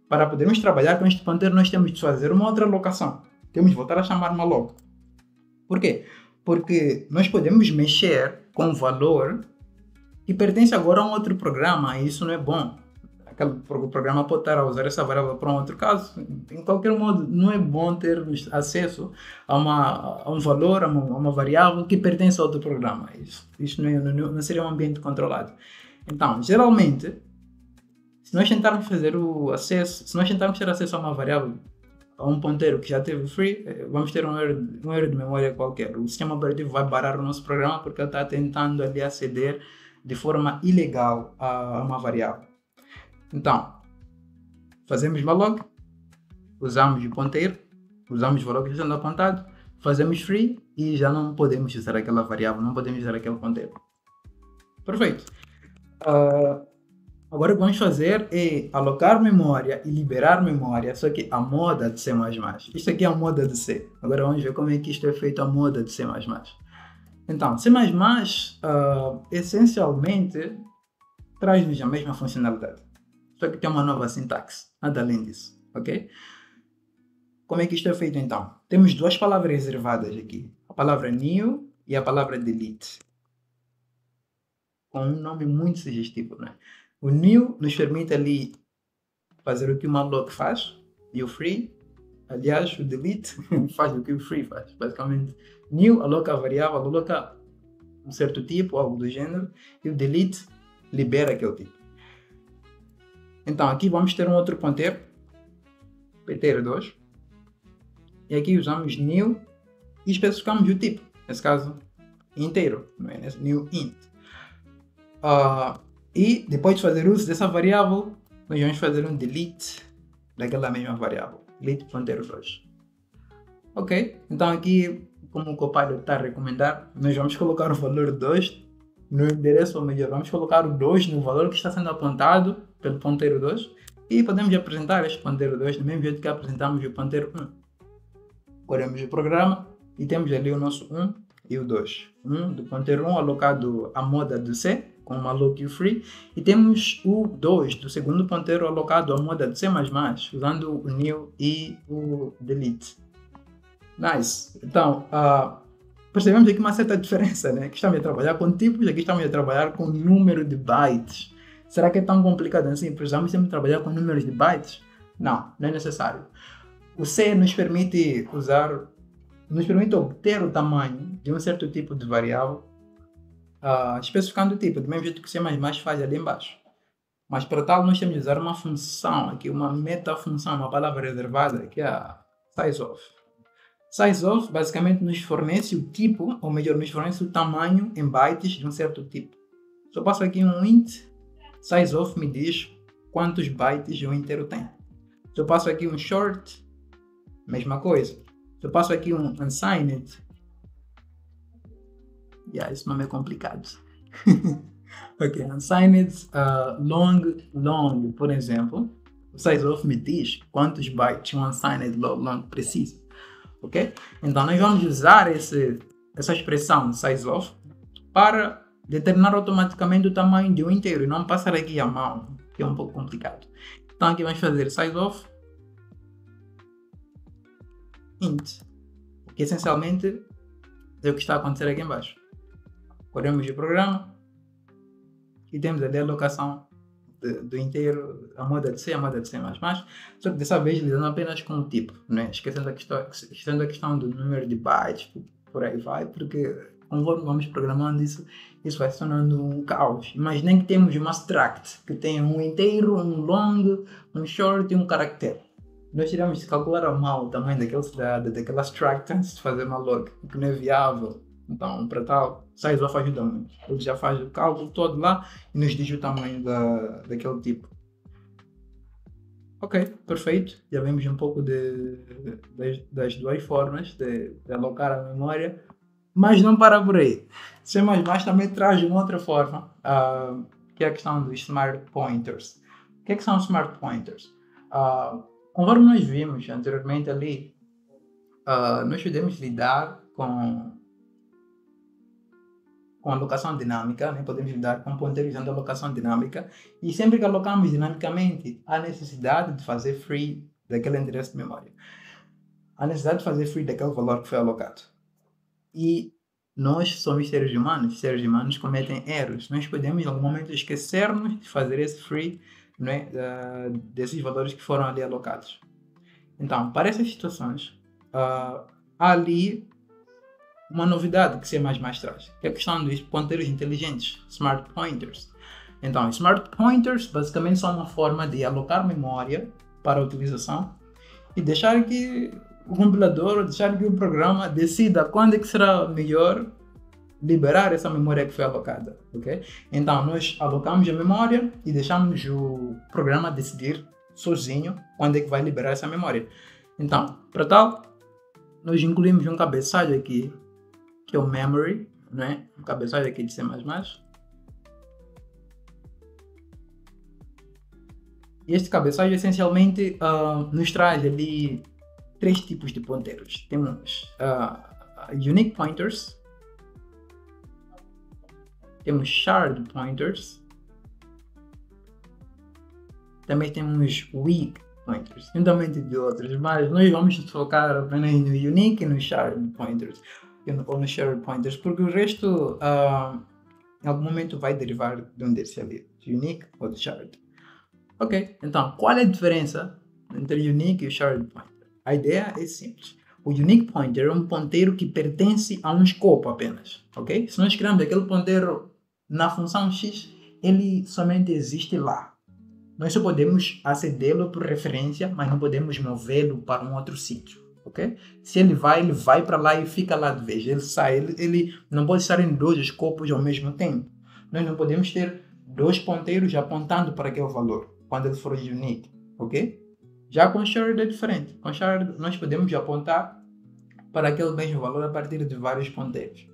Para podermos trabalhar com este ponteiro, nós temos de fazer uma outra alocação. Temos de voltar a chamar malloc. Por quê? Porque nós podemos mexer com o valor que pertence agora a um outro programa, e isso não é bom. O programa pode estar a usar essa variável para um outro caso. Em qualquer modo, não é bom termos acesso a um valor, a uma variável que pertence a outro programa. Isso não seria um ambiente controlado. Então, geralmente, se nós tentarmos ter acesso a uma variável, a um ponteiro que já teve free, vamos ter um erro de memória qualquer. O sistema operativo vai parar o nosso programa porque ele está tentando ali aceder de forma ilegal a uma variável. Então, fazemos malloc, usamos o ponteiro, usamos o valor que está sendo apontado, fazemos free e já não podemos usar aquela variável, não podemos usar aquele ponteiro. Perfeito. Agora o que vamos fazer é alocar memória e liberar memória, só que a moda de C++. Isto aqui é a moda de C. Agora vamos ver como é que isto é feito a moda de C++. Então, C++ essencialmente traz-nos a mesma funcionalidade, só que tem uma nova sintaxe, nada além disso, ok? Como é que isto é feito então? Temos duas palavras reservadas aqui, a palavra new e a palavra delete, com um nome muito sugestivo, né? O new nos permite ali fazer o que o malloc faz, e o free, aliás, o delete faz o que o free faz. Basicamente, new aloca a variável, aloca um certo tipo, algo do gênero, e o delete libera aquele tipo. Então, aqui vamos ter um outro ponteiro, pt2, e aqui usamos new e especificamos o tipo, nesse caso, inteiro, não é? New int. E depois de fazer uso dessa variável, nós vamos fazer um delete daquela mesma variável, delete ponteiro 2. Ok, então aqui, como o Copilot está a recomendar, nós vamos colocar o valor 2 no endereço, ou melhor, vamos colocar o 2 no valor que está sendo apontado pelo ponteiro 2 e podemos apresentar este ponteiro 2 do mesmo jeito que apresentamos o ponteiro 1. Corremos o programa e temos ali o nosso 1 e o 2. 1 do ponteiro 1 alocado à moda do C, com o malloc e o free, e temos o 2 do segundo ponteiro alocado à moda de C++, usando o new e o delete. Nice! Então, percebemos aqui uma certa diferença, né? Aqui estamos a trabalhar com tipos, aqui estamos a trabalhar com número de bytes. Será que é tão complicado assim? Precisamos sempre trabalhar com números de bytes? Não, não é necessário. O C nos permite obter o tamanho de um certo tipo de variável, especificando o tipo, do mesmo jeito que o C++ faz ali embaixo. Mas para tal nós temos de usar uma função, aqui uma metafunção, uma palavra reservada, que é a sizeOf. SizeOf basicamente nos fornece o tipo, ou melhor, nos fornece o tamanho em bytes de um certo tipo. Se eu passo aqui um int, sizeOf me diz quantos bytes o inteiro tem. Se eu passo aqui um short, mesma coisa. Se eu passo aqui um unsigned, esse nome é complicado. Ok, unsigned, long, por exemplo, o sizeOf me diz quantos bytes um unsigned long precisa. Ok? Então nós vamos usar essa expressão sizeOf para determinar automaticamente o tamanho de um inteiro e não passar aqui à mão, que é um pouco complicado. Então aqui vamos fazer sizeOf int, que essencialmente é o que está a acontecer aqui embaixo. Corremos o programa e temos ali a alocação do inteiro, a moda de C, a moda de C++, só que dessa vez lidando apenas com o tipo, né? Esquecendo a questão do número de bytes, por aí vai, porque conforme vamos programando isso vai se tornando um caos. Imaginem que temos uma struct, que tem um inteiro, um long, um short e um caractere. Nós tiramos de calcular a mão o tamanho daquela struct antes de fazer uma log, que não é viável. Então, para tal, Sizeof ajuda muito. Ele já faz o cálculo todo lá e nos diz o tamanho daquele tipo. Ok, perfeito. Já vimos um pouco das duas formas de alocar a memória, mas não para por aí. C++ também traz uma outra forma, que é a questão dos smart pointers. O que são smart pointers? Conforme nós vimos anteriormente ali, nós podemos lidar com alocação dinâmica, né? Podemos lidar com ponteiros usando alocação dinâmica, e sempre que alocamos dinamicamente, há necessidade de fazer free daquele endereço de memória. Há necessidade de fazer free daquele valor que foi alocado. E nós somos seres humanos cometem erros. Nós podemos em algum momento esquecer-nos de fazer esse free, né, desses valores que foram ali alocados. Então, para essas situações, há ali uma novidade que C++ traz, que é a questão dos ponteiros inteligentes, smart pointers. Então, smart pointers basicamente são uma forma de alocar memória para a utilização e deixar que o compilador, ou deixar que o programa decida quando é que será melhor liberar essa memória que foi alocada, ok? Então, nós alocamos a memória e deixamos o programa decidir sozinho quando é que vai liberar essa memória. Então, para tal, nós incluímos um cabeçalho aqui, que é o memory, né? Um cabeçalho aqui de C++. E este cabeçalho essencialmente nos traz ali 3 tipos de ponteiros. Temos unique pointers, temos shared pointers, também temos weak pointers, juntamente de outros, mas nós vamos focar apenas no unique e no shared pointers, ou no shared pointers, porque o resto em algum momento vai derivar de um desses ali, de unique ou de shared. Ok, então qual é a diferença entre o unique e o shared pointer? A ideia é simples. O unique pointer é um ponteiro que pertence a um escopo apenas, ok? Se nós criamos aquele ponteiro na função x, ele somente existe lá. Nós só podemos acedê-lo por referência, mas não podemos movê-lo para um outro sítio, ok? Se ele vai para lá e fica lá de vez. Ele sai, ele não pode estar em 2 escopos ao mesmo tempo. Nós não podemos ter 2 ponteiros apontando para aquele valor, quando ele for unique, ok? Já com shared é diferente. Com shared nós podemos apontar para aquele mesmo valor a partir de vários ponteiros.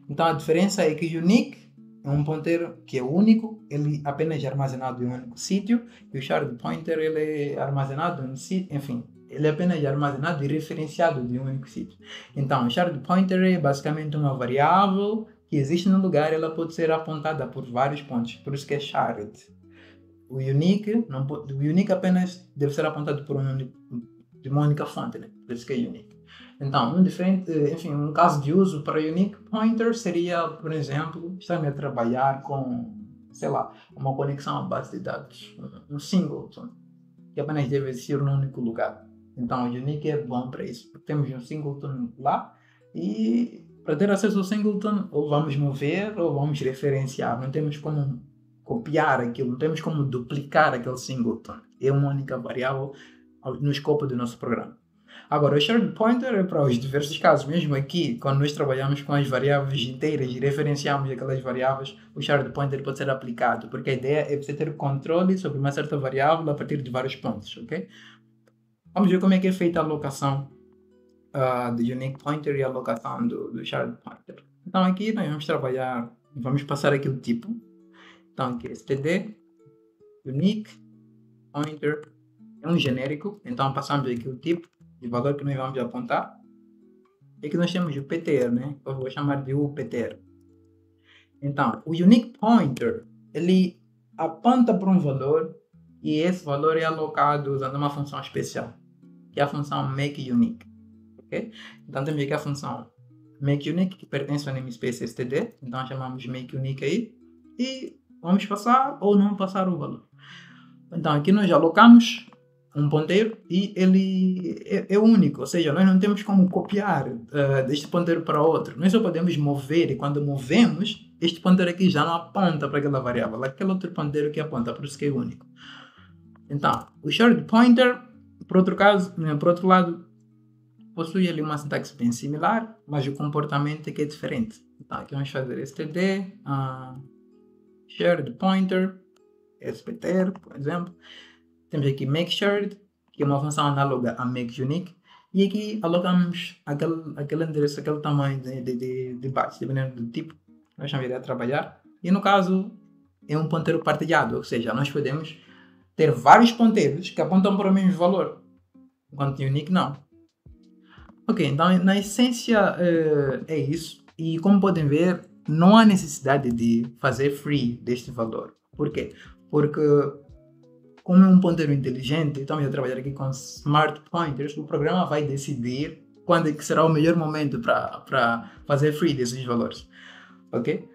Então a diferença é que unique é um ponteiro que é único, ele apenas é armazenado em um único sítio, e o shared pointer ele é armazenado em sítio, enfim, ele é apenas armazenado e referenciado de um único sítio. Então o shared pointer é basicamente uma variável que existe no lugar, ela pode ser apontada por vários pontos, por isso que é shared. O unique apenas deve ser apontado por de uma única fonte, né? Por isso que é unique. Então, um caso de uso para unique pointer seria, por exemplo, estar a trabalhar com, sei lá, uma conexão à base de dados, um singleton, que apenas deve existir num único lugar. Então, o unique é bom para isso, porque temos um singleton lá e para ter acesso ao singleton, ou vamos mover ou vamos referenciar. Não temos como copiar aquilo, não temos como duplicar aquele singleton. É uma única variável no escopo do nosso programa. Agora, o shared pointer é para os diversos casos. Mesmo aqui, quando nós trabalhamos com as variáveis inteiras e referenciamos aquelas variáveis, o shared pointer pode ser aplicado, porque a ideia é você ter controle sobre uma certa variável a partir de vários pontos, ok? Vamos ver como é que é feita a alocação do unique pointer e a alocação do shared pointer. Então aqui nós vamos passar aqui o tipo. Então aqui é std, unique, pointer, é um genérico, então passamos aqui o tipo de valor que nós vamos apontar. E aqui nós temos o ptr, né? Eu vou chamar de uptr. Então, o unique pointer, ele aponta para um valor e esse valor é alocado usando uma função especial, que é a função makeUnique. Okay? Então temos aqui a função makeUnique, que pertence ao namespace std, então chamamos makeUnique aí, e vamos passar ou não passar o valor. Então aqui nós alocamos um ponteiro e ele é único, ou seja, nós não temos como copiar deste ponteiro para outro. Nós só podemos mover, e quando movemos, este ponteiro aqui já não aponta para aquela variável, aquele outro ponteiro que aponta, por isso que é único. Então, o shared pointer, por outro lado, possui ali uma sintaxe bem similar, mas o comportamento é que é diferente. Então aqui vamos fazer std shared pointer sptr, por exemplo. Temos aqui makeShared, que é uma função análoga a makeUnique, e aqui alocamos aquele endereço, aquele tamanho de bytes, dependendo do tipo que nós vamos ir a trabalhar. E no caso, é um ponteiro partilhado, ou seja, nós podemos ter vários ponteiros que apontam para o mesmo valor, enquanto unique não. Ok, então na essência é isso, e como podem ver, não há necessidade de fazer free deste valor. Por quê? Porque como é um ponteiro inteligente, estamos a trabalhar aqui com smart pointers, o programa vai decidir quando é que será o melhor momento para fazer free desses valores. Ok?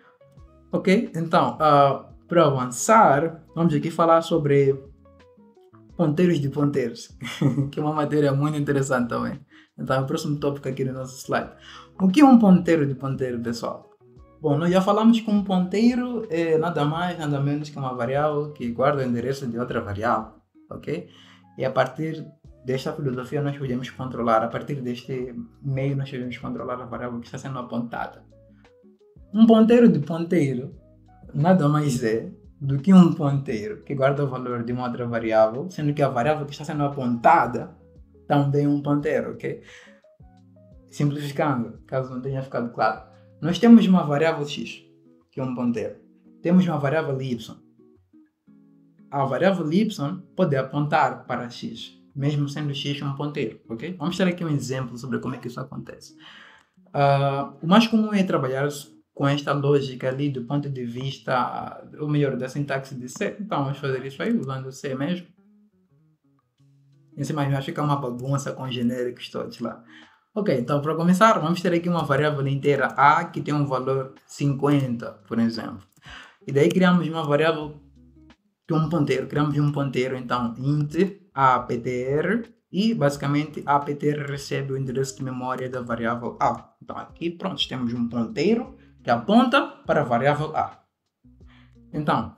Ok? Então, para avançar, vamos aqui falar sobre ponteiros de ponteiros, que é uma matéria muito interessante também. Então, o próximo tópico aqui no nosso slide. O que é um ponteiro de ponteiro, pessoal? Bom, nós já falamos que um ponteiro é nada mais, nada menos que uma variável que guarda o endereço de outra variável, ok? E a partir desta filosofia nós podemos controlar, a partir deste meio nós podemos controlar a variável que está sendo apontada. Um ponteiro de ponteiro nada mais é do que um ponteiro que guarda o valor de uma outra variável, sendo que a variável que está sendo apontada também é um ponteiro, ok? Simplificando, caso não tenha ficado claro. Nós temos uma variável x, que é um ponteiro. Temos uma variável y. A variável y pode apontar para x, mesmo sendo x um ponteiro, ok? Vamos ter aqui um exemplo sobre como é que isso acontece. O mais comum é trabalhar com esta lógica ali do ponto de vista, ou melhor, da sintaxe de C. Então vamos fazer isso aí usando C mesmo. Em C++ vai ficar uma bagunça com genéricos todos lá. Ok, então para começar, vamos ter aqui uma variável inteira a que tem um valor 50, por exemplo. E daí criamos uma variável que é um ponteiro. Criamos um ponteiro, então, int aptr, e basicamente aptr recebe o endereço de memória da variável a. Então aqui, pronto, temos um ponteiro que aponta para a variável a. Então,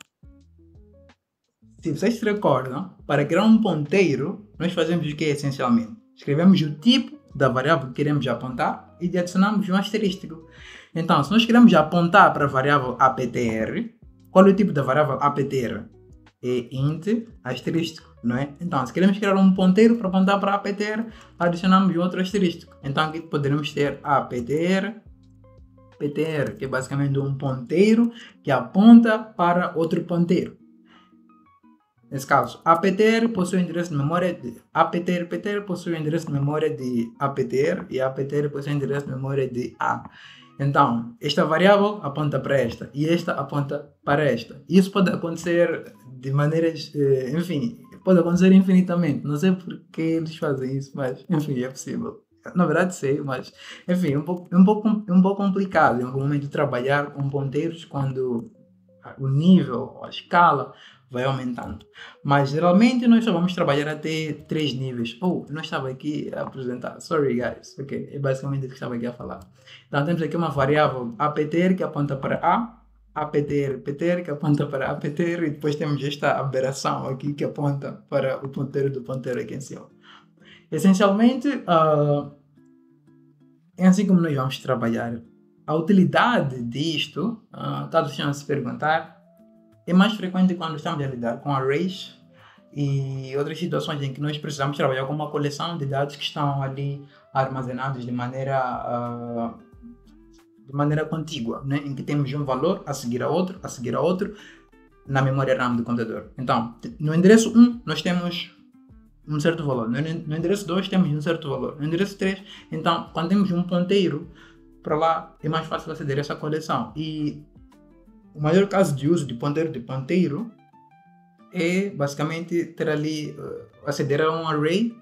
se vocês se recordam, para criar um ponteiro, nós fazemos o que essencialmente? Escrevemos o tipo da variável que queremos apontar e adicionamos um asterístico. Então, se nós queremos apontar para a variável aptr, qual é o tipo da variável aptr? É int asterístico, não é? Então, se queremos criar um ponteiro para apontar para aptr, adicionamos um outro asterístico. Então, aqui poderemos ter aptr, que é basicamente um ponteiro que aponta para outro ponteiro. Nesse caso, aptr possui o endereço de memória de aptr possui o endereço de memória de aptr e aptr possui o endereço de memória de a. Então, esta variável aponta para esta e esta aponta para esta. Isso pode acontecer de maneiras, enfim, pode acontecer infinitamente. Não sei porque eles fazem isso, mas enfim, é possível. Na verdade sei, mas enfim, é um pouco complicado em algum momento trabalhar com ponteiros quando o nível, a escala vai aumentando. Mas geralmente nós só vamos trabalhar até 3 níveis. Não estava aqui a apresentar. Sorry guys. Ok, é basicamente o que estava aqui a falar. Então temos aqui uma variável aptr que aponta para a, aptr que aponta para aptr e depois temos esta aberração aqui que aponta para o ponteiro do ponteiro aqui em cima. Essencialmente, é assim como nós vamos trabalhar. A utilidade disto, caso vocês se perguntar, é mais frequente quando estamos a lidar com arrays e outras situações em que nós precisamos trabalhar com uma coleção de dados que estão ali armazenados de maneira contígua, né? Em que temos um valor a seguir a outro, na memória RAM do computador. Então, no endereço 1 nós temos um certo valor, no endereço 2 temos um certo valor, no endereço 3, então quando temos um ponteiro para lá é mais fácil aceder a essa coleção. E o maior caso de uso de ponteiro é basicamente ter ali, aceder a um array,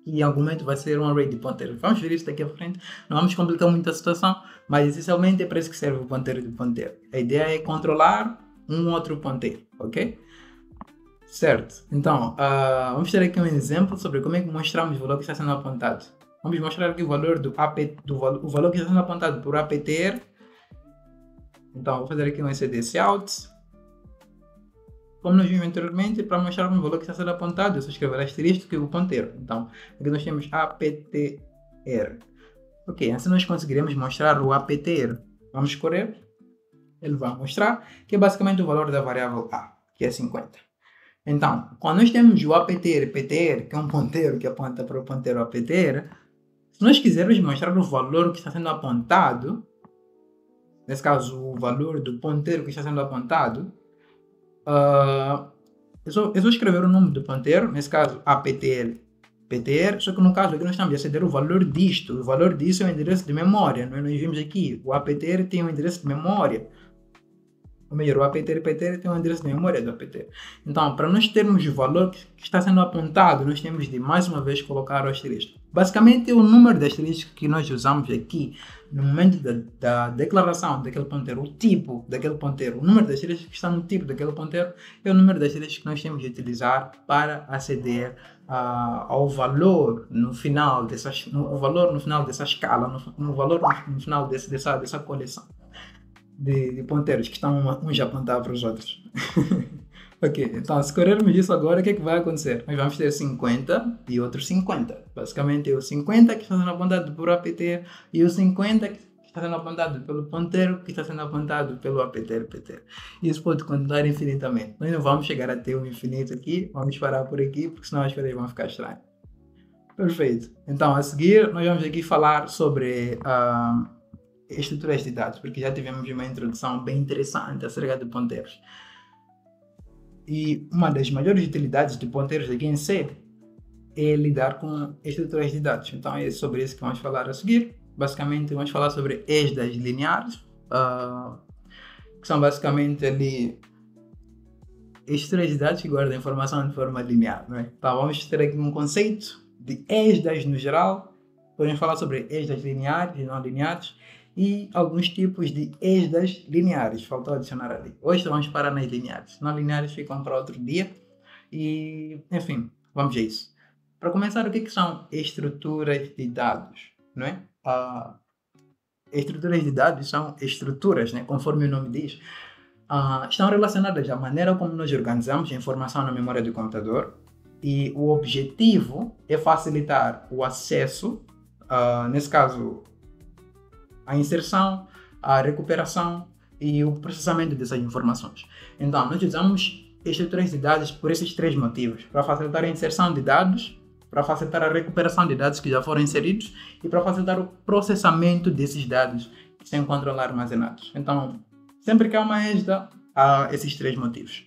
que em algum momento vai ser um array de ponteiros. Vamos ver isso daqui à frente, não vamos complicar muito a situação, mas essencialmente é para isso que serve o ponteiro de ponteiro. A ideia é controlar um outro ponteiro, ok? Certo. Então, vamos ter aqui um exemplo sobre como é que mostramos o valor que está sendo apontado. Vamos mostrar aqui o valor o valor que está sendo apontado por APTR. Então, vou fazer aqui um SDC out. Como nós vimos anteriormente, para mostrar o valor que está sendo apontado, eu só escrever asterisco e o ponteiro. Então, aqui nós temos APTR. Ok, assim nós conseguiremos mostrar o APTR. Vamos escolher. Ele vai mostrar que é basicamente o valor da variável A, que é 50. Então, quando nós temos o APTR e PTR, que é um ponteiro que aponta para o ponteiro APTR, se nós quisermos mostrar o valor que está sendo apontado, nesse caso o valor do ponteiro que está sendo apontado, é só escrever o nome do ponteiro, nesse caso APTR, PTR, só que no caso aqui nós estamos a aceder o valor disto. O valor disso é o endereço de memória, não é? Nós vimos aqui, o APTR tem um endereço de memória. Ou melhor, o APTR e PTR tem um endereço de memória do APTR. Então, para nós termos o valor que está sendo apontado, nós temos de mais uma vez colocar o asterisco. Basicamente, o número de asterisco que nós usamos aqui no momento da declaração daquele ponteiro, o tipo daquele ponteiro, o número de asteriscos que está no tipo daquele ponteiro é o número de asteriscos que nós temos de utilizar para aceder ao valor no final dessa escala, no valor no final dessa coleção de ponteiros que estão uns a apontar para os outros. Ok, então se corrermos isso agora, o que é que vai acontecer? Nós vamos ter 50 e outros 50. Basicamente é o 50 que está sendo apontado por APT e o 50 que está sendo apontado pelo ponteiro que está sendo apontado pelo APTR. Isso pode continuar infinitamente. Nós não vamos chegar até o infinito aqui, vamos parar por aqui, porque senão as coisas vão ficar estranhas. Perfeito. Então, a seguir, nós vamos aqui falar sobre estruturas de dados, porque já tivemos uma introdução bem interessante acerca de ponteiros. E uma das maiores utilidades de ponteiros aqui em C é lidar com estruturas de dados. Então é sobre isso que vamos falar a seguir. Basicamente vamos falar sobre ESDAs lineares, que são basicamente ali estruturas de dados que guardam informação de forma linear, não é? Então vamos ter aqui um conceito de ESDAs no geral. Podemos falar sobre ESDAs lineares e não lineares e alguns tipos de ESDAs lineares. Faltou adicionar ali. Hoje vamos parar nas lineares. Não lineares ficam para outro dia. E, enfim, vamos a isso. Para começar, o que são estruturas de dados? Não é? Estruturas de dados são estruturas, né? Conforme o nome diz. Estão relacionadas à maneira como nós organizamos a informação na memória do computador. E o objetivo é facilitar o acesso, nesse caso, a inserção, a recuperação e o processamento dessas informações. Então, nós usamos estruturas de dados por esses três motivos: para facilitar a inserção de dados, para facilitar a recuperação de dados que já foram inseridos e para facilitar o processamento desses dados que se encontram lá armazenados. Então, sempre que há uma ESDA, há esses três motivos.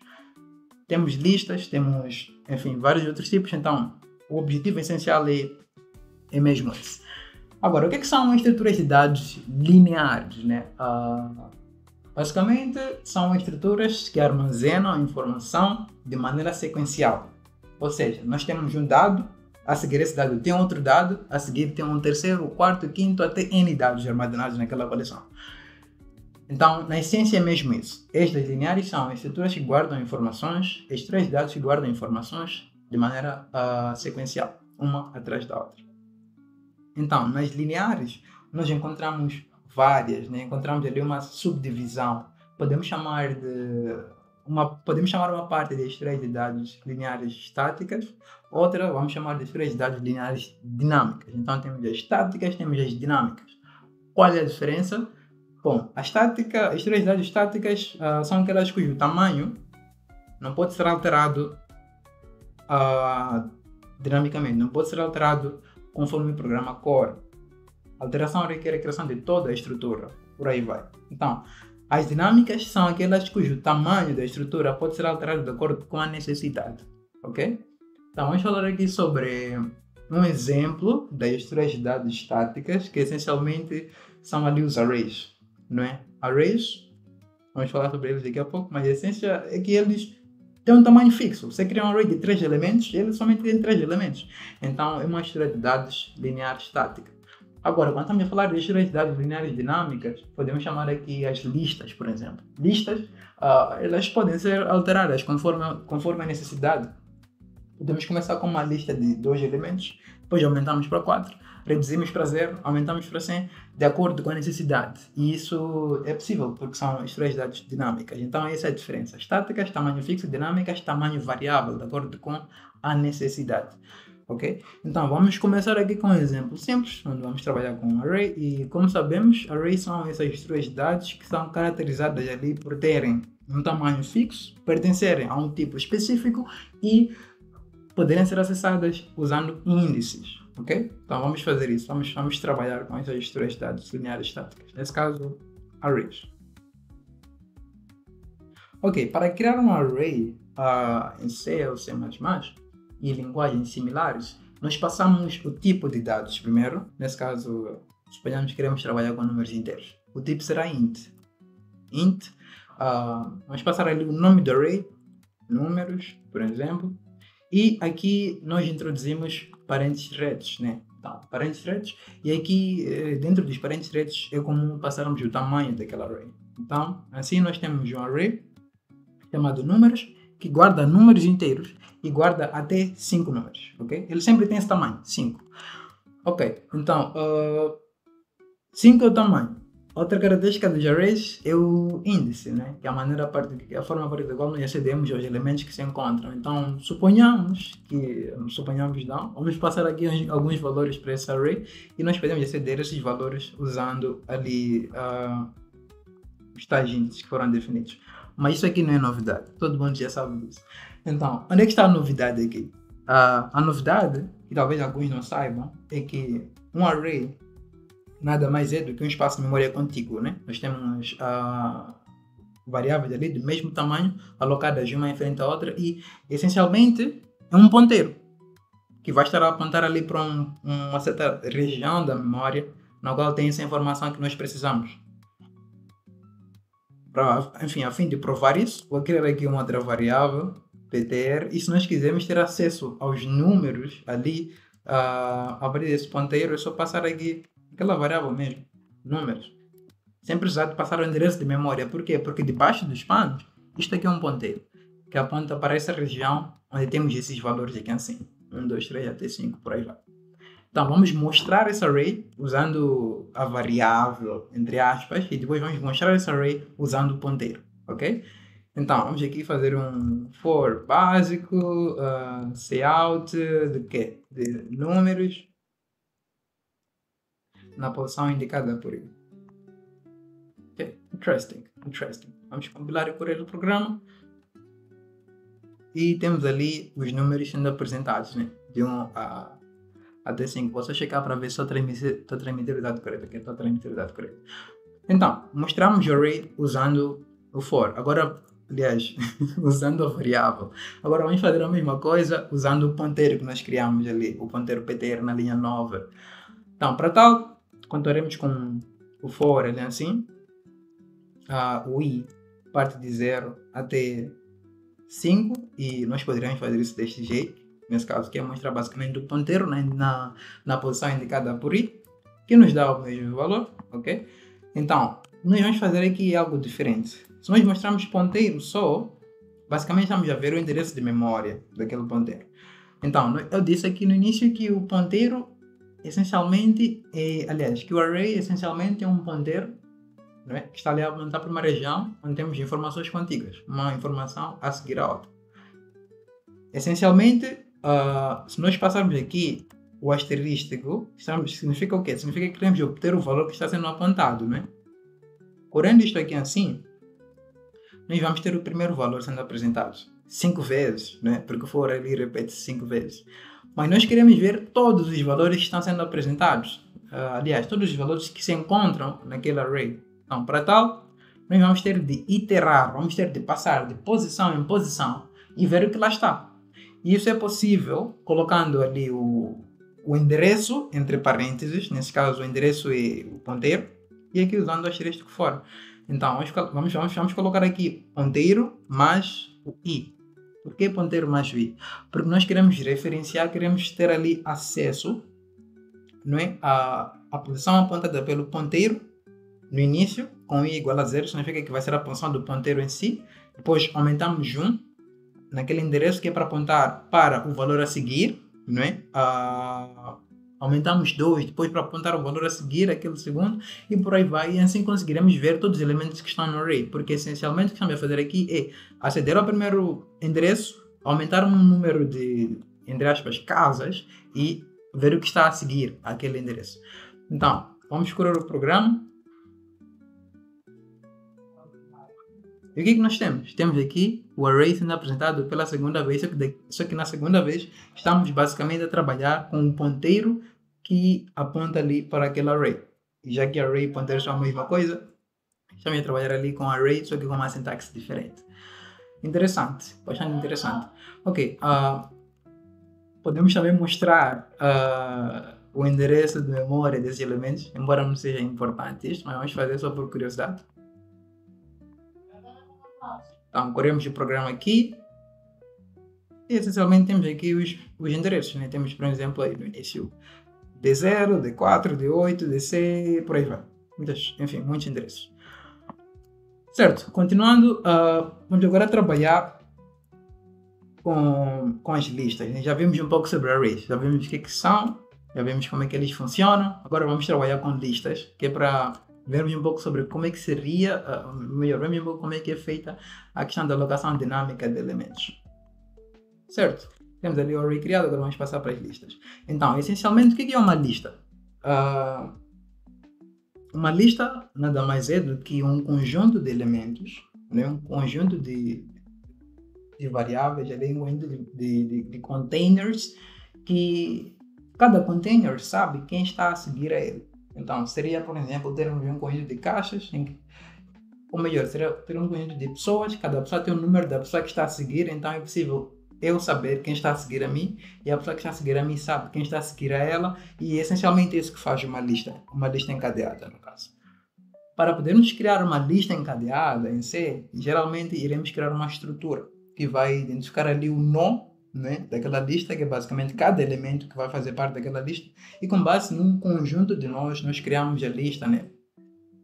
Temos listas, temos, enfim, vários outros tipos. Então, o objetivo essencial é mesmo esse. Agora, o que são estruturas de dados lineares, né? Basicamente, são estruturas que armazenam a informação de maneira sequencial. Ou seja, nós temos um dado, a seguir esse dado tem outro dado, a seguir tem um terceiro, quarto, quinto, até N dados armazenados naquela coleção. Então, na essência é mesmo isso. Estas lineares são estruturas que guardam informações, estruturas de dados que guardam informações de maneira sequencial, uma atrás da outra. Então, nas lineares, nós encontramos várias, né? Encontramos ali uma subdivisão. Podemos chamar uma parte de estruturas de dados lineares estáticas, outra vamos chamar de estruturas de dados lineares dinâmicas. Então, temos as estáticas, temos as dinâmicas. Qual é a diferença? Bom, as estruturas de dados estáticas são aquelas cujo tamanho não pode ser alterado dinamicamente, não pode ser alterado conforme o programa core. A alteração requer a criação de toda a estrutura, por aí vai. Então, as dinâmicas são aquelas cujo tamanho da estrutura pode ser alterado de acordo com a necessidade, ok? Então, vamos falar aqui sobre um exemplo das estruturas de dados estáticas, que essencialmente são ali os arrays, não é? Arrays, vamos falar sobre eles daqui a pouco, mas a essência é que eles tem um tamanho fixo. Você cria um array de 3 elementos, ele somente tem 3 elementos. Então, é uma estrutura de dados linear estática. Agora, quando estamos a falar de estruturas de dados lineares dinâmicas, podemos chamar aqui as listas, por exemplo. Listas, elas podem ser alteradas conforme a necessidade. Podemos começar com uma lista de 2 elementos, depois aumentamos para 4, reduzimos para 0, aumentamos para 100, de acordo com a necessidade. E isso é possível, porque são estruturas de dados dinâmicas. Então, essa é a diferença. Estáticas, tamanho fixo, dinâmicas, tamanho variável, de acordo com a necessidade. Ok? Então, vamos começar aqui com um exemplo simples, onde vamos trabalhar com um array. E, como sabemos, arrays são essas estruturas de dados que são caracterizadas ali por terem um tamanho fixo, pertencerem a um tipo específico e poderem ser acessadas usando índices, ok? Então vamos fazer isso, vamos trabalhar com essas estruturas de dados lineares estáticas, nesse caso, arrays. Ok, para criar um array em C ou C++ e linguagens similares, nós passamos o tipo de dados primeiro, nesse caso, suponhamos que queremos trabalhar com números inteiros. O tipo será int. Vamos passar ali o nome do array, números, por exemplo. E aqui nós introduzimos parentes retos, né? Então, parentes retos, e aqui dentro dos parentes retos é comum passarmos o tamanho daquele array. Então, assim nós temos um array chamado números, que guarda números inteiros e guarda até 5 números, ok? Ele sempre tem esse tamanho, 5. Ok, então, 5 é o tamanho. Outra característica dos arrays é o índice, né? Que é a forma a partir da qual nós acedemos aos elementos que se encontram. Então, suponhamos não, vamos passar aqui alguns valores para esse array e nós podemos aceder a esses valores usando ali os tais índices que foram definidos. Mas isso aqui não é novidade, todo mundo já sabe disso. Então, onde é que está a novidade aqui? A novidade, e talvez alguns não saibam, é que um array nada mais é do que um espaço de memória contíguo, né? Nós temos variáveis ali do mesmo tamanho, alocadas uma em frente à outra e, essencialmente, é um ponteiro que vai estar a apontar ali para uma certa região da memória na qual tem essa informação que nós precisamos. Enfim, a fim de provar isso, vou criar aqui uma outra variável, ptr, e se nós quisermos ter acesso aos números ali, a partir desse ponteiro, é só passar aqui aquela variável mesmo, números, sem precisar de passar o endereço de memória. Por quê? Porque debaixo dos panos, isto aqui é um ponteiro, que aponta para essa região onde temos esses valores aqui assim, 1, 2, 3 até 5, por aí vai. Então, vamos mostrar esse array usando a variável, entre aspas, e depois vamos mostrar esse array usando o ponteiro, ok? Então, vamos aqui fazer um for básico, cout de quê? De números, na posição indicada por ele. Ok, interesting. Vamos compilar e correr o programa. E temos ali os números sendo apresentados, né? De 1 até 5. Vou só checar para ver se estou a transmitir o dado correto. Aqui estou a transmitir o dado correto. Então, mostramos o array usando o for. Agora, aliás, usando a variável. Agora vamos fazer a mesma coisa usando o ponteiro que nós criamos ali. O ponteiro ptr na linha 9. Então, para tal, contaremos com o for ali assim. O i parte de 0 até 5 e nós poderíamos fazer isso deste jeito, nesse caso que é mostrar basicamente o ponteiro, né, na posição indicada por i, que nos dá o mesmo valor, ok? Então, nós vamos fazer aqui algo diferente. Se nós mostrarmos ponteiro só, basicamente estamos a ver o endereço de memória daquele ponteiro. Então, eu disse aqui no início que o ponteiro essencialmente que o array essencialmente é um ponteiro, né, que está ali a apontar para uma região onde temos informações contíguas, uma informação a seguir a outra. Essencialmente, se nós passarmos aqui o asterístico, significa o quê? Significa que queremos obter o valor que está sendo apontado, né? Correndo isto aqui assim, nós vamos ter o primeiro valor sendo apresentado 5 vezes, né? Porque o for ali repete 5 vezes. Mas nós queremos ver todos os valores que estão sendo apresentados. Aliás, todos os valores que se encontram naquele array. Então, para tal, nós vamos ter de iterar, vamos ter de passar de posição em posição e ver o que lá está. E isso é possível colocando ali o endereço entre parênteses, nesse caso o endereço é o ponteiro, e aqui usando o asterístico for. Então, vamos colocar aqui ponteiro mais o i. Por que ponteiro mais o i? Porque nós queremos referenciar, queremos ter ali acesso, não é, a posição apontada pelo ponteiro no início, com i igual a 0, significa que vai ser a posição do ponteiro em si. Depois aumentamos 1 naquele endereço que é para apontar para o valor a seguir, não é? Aumentamos 2 depois para apontar o valor a seguir, aquele segundo, e por aí vai, e assim conseguiremos ver todos os elementos que estão no array, porque essencialmente o que estamos a fazer aqui é aceder ao primeiro endereço, aumentar um número de, entre aspas, casas e ver o que está a seguir aquele endereço. Então, vamos escolher o programa. E o que nós temos? Temos aqui o array sendo apresentado pela segunda vez, só que na segunda vez estamos basicamente a trabalhar com um ponteiro que aponta ali para aquele array. E já que array e ponteiro são a mesma coisa, estamos a trabalhar ali com array, só que com uma sintaxe diferente. Interessante, bastante interessante. Ok, podemos também mostrar o endereço de memória desses elementos, embora não seja importante isto, mas vamos fazer só por curiosidade. Então, corremos o programa aqui e essencialmente temos aqui os endereços, né? Temos, por exemplo, aí no início D0, D4, D8, DC, por aí vai. Muitos endereços. Certo, continuando, vamos agora trabalhar com as listas, né? Já vimos um pouco sobre arrays, já vimos o que são, já vimos como é que eles funcionam. Agora vamos trabalhar com listas, que é para vermos um pouco sobre como é que seria, vermos um pouco como é que é feita a questão da alocação dinâmica de elementos. Certo? Temos ali o array criado, agora vamos passar para as listas. Então, essencialmente, o que é uma lista? Uma lista nada mais é do que um conjunto de elementos, né? Um conjunto de variáveis, ali, um conjunto de containers, que cada container sabe quem está a seguir a ele. Então, seria, por exemplo, termos um conjunto de caixas, ou melhor, seria ter um conjunto de pessoas, cada pessoa tem o número da pessoa que está a seguir, então é possível eu saber quem está a seguir a mim, e a pessoa que está a seguir a mim sabe quem está a seguir a ela, e é essencialmente isso que faz uma lista encadeada, no caso. Para podermos criar uma lista encadeada em C, geralmente iremos criar uma estrutura que vai identificar ali o nó, né, daquela lista, que é basicamente cada elemento que vai fazer parte daquela lista, e com base num conjunto de nós criamos a lista, né,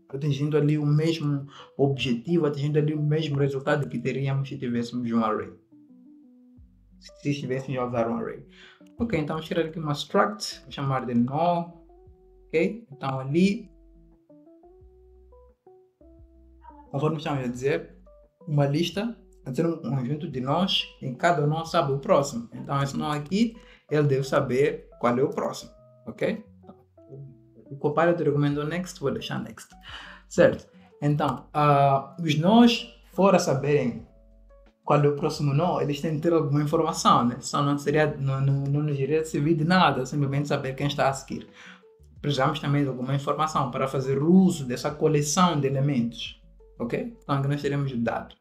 atingindo ali o mesmo objetivo, atingindo ali o mesmo resultado que teríamos se tivéssemos um array. Se estivéssemos a usar um array. Ok, então vamos criar aqui uma struct, vou chamar de nó, ok? Então ali, conforme estamos a dizer, uma lista a ter um conjunto de nós, em cada nó sabe o próximo. Então esse nó aqui, ele deve saber qual é o próximo, ok? O Copilot recomendou next, vou deixar next. Certo? Então, os nós, fora saberem qual é o próximo nó, eles têm que ter alguma informação, né? Só não nos iria servir de nada, simplesmente saber quem está a seguir. Precisamos também de alguma informação para fazer uso dessa coleção de elementos, ok? Então aqui nós teremos o dado.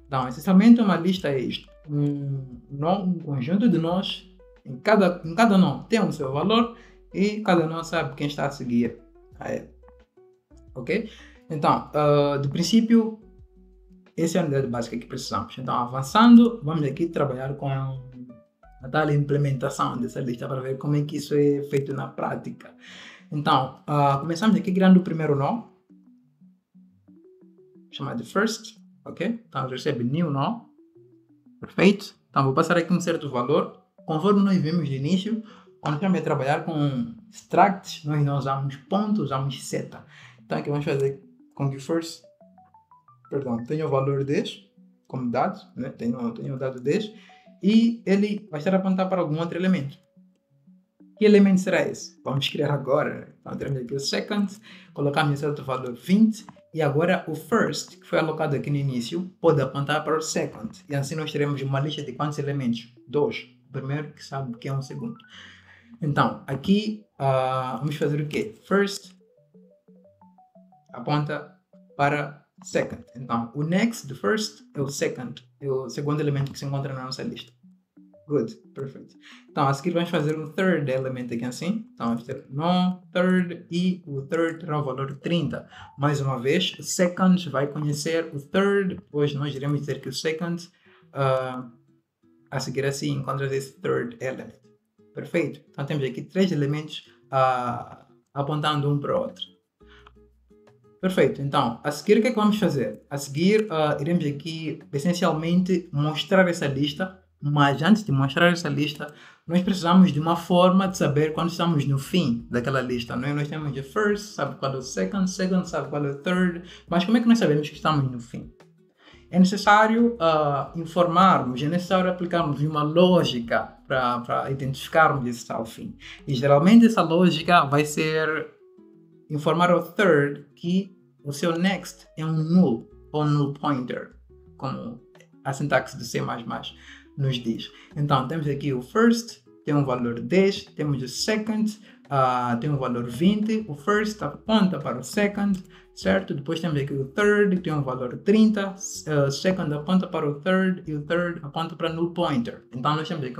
Então, essencialmente uma lista é isto. Um conjunto de nós, em cada nó tem o seu valor e cada nó sabe quem está a seguir a ele. Ok? Então, de princípio, essa é a unidade básica que precisamos. Então, avançando, vamos aqui trabalhar com a tal implementação dessa lista para ver como é que isso é feito na prática. Então, começamos aqui criando o primeiro nó, chamado first, ok? Então, recebe new nó, perfeito? Então, vou passar aqui um certo valor. Conforme nós vimos de início, quando estamos a trabalhar com structs, nós não usamos ponto, usamos seta. Então, aqui vamos fazer com que first, tenha o valor 10 como dado, né? Tenho o dado 10 e ele vai estar a apontar para algum outro elemento. Que elemento será esse? Vamos criar agora. Então, temos aqui o second, colocamos esse outro valor 20 e agora o first, que foi alocado aqui no início, pode apontar para o second. E assim nós teremos uma lista de quantos elementos? 2. O primeiro que sabe que é um segundo. Então, aqui vamos fazer o quê? First aponta para second. Então, o next do first é o second. É o segundo elemento que se encontra na nossa lista. Good, perfeito. Então, a seguir vamos fazer um third elemento aqui assim. Então, vamos ter no third e o third terá o valor 30. Mais uma vez, o second vai conhecer o third, depois nós iremos dizer que o second, a seguir assim, encontra esse third element. Perfeito. Então, temos aqui 3 elementos a apontando um para o outro. Perfeito, então, a seguir o que é que vamos fazer? A seguir, iremos aqui essencialmente mostrar essa lista, mas antes de mostrar essa lista, nós precisamos de uma forma de saber quando estamos no fim daquela lista, não é? Nós temos o first, sabe qual é o second, sabe qual é o third, mas como é que nós sabemos que estamos no fim? É necessário informarmos, é necessário aplicarmos uma lógica para identificarmos esse está ao fim. E geralmente essa lógica vai ser informar ao third que o seu next é um null ou null pointer, como a sintaxe de C++ nos diz. Então, temos aqui o first, tem um valor 10, temos o second, tem um valor 20, o first aponta para o second, certo? Depois temos aqui o third, que tem um valor 30, second aponta para o third e o third aponta para null pointer. Então, nós temos aqui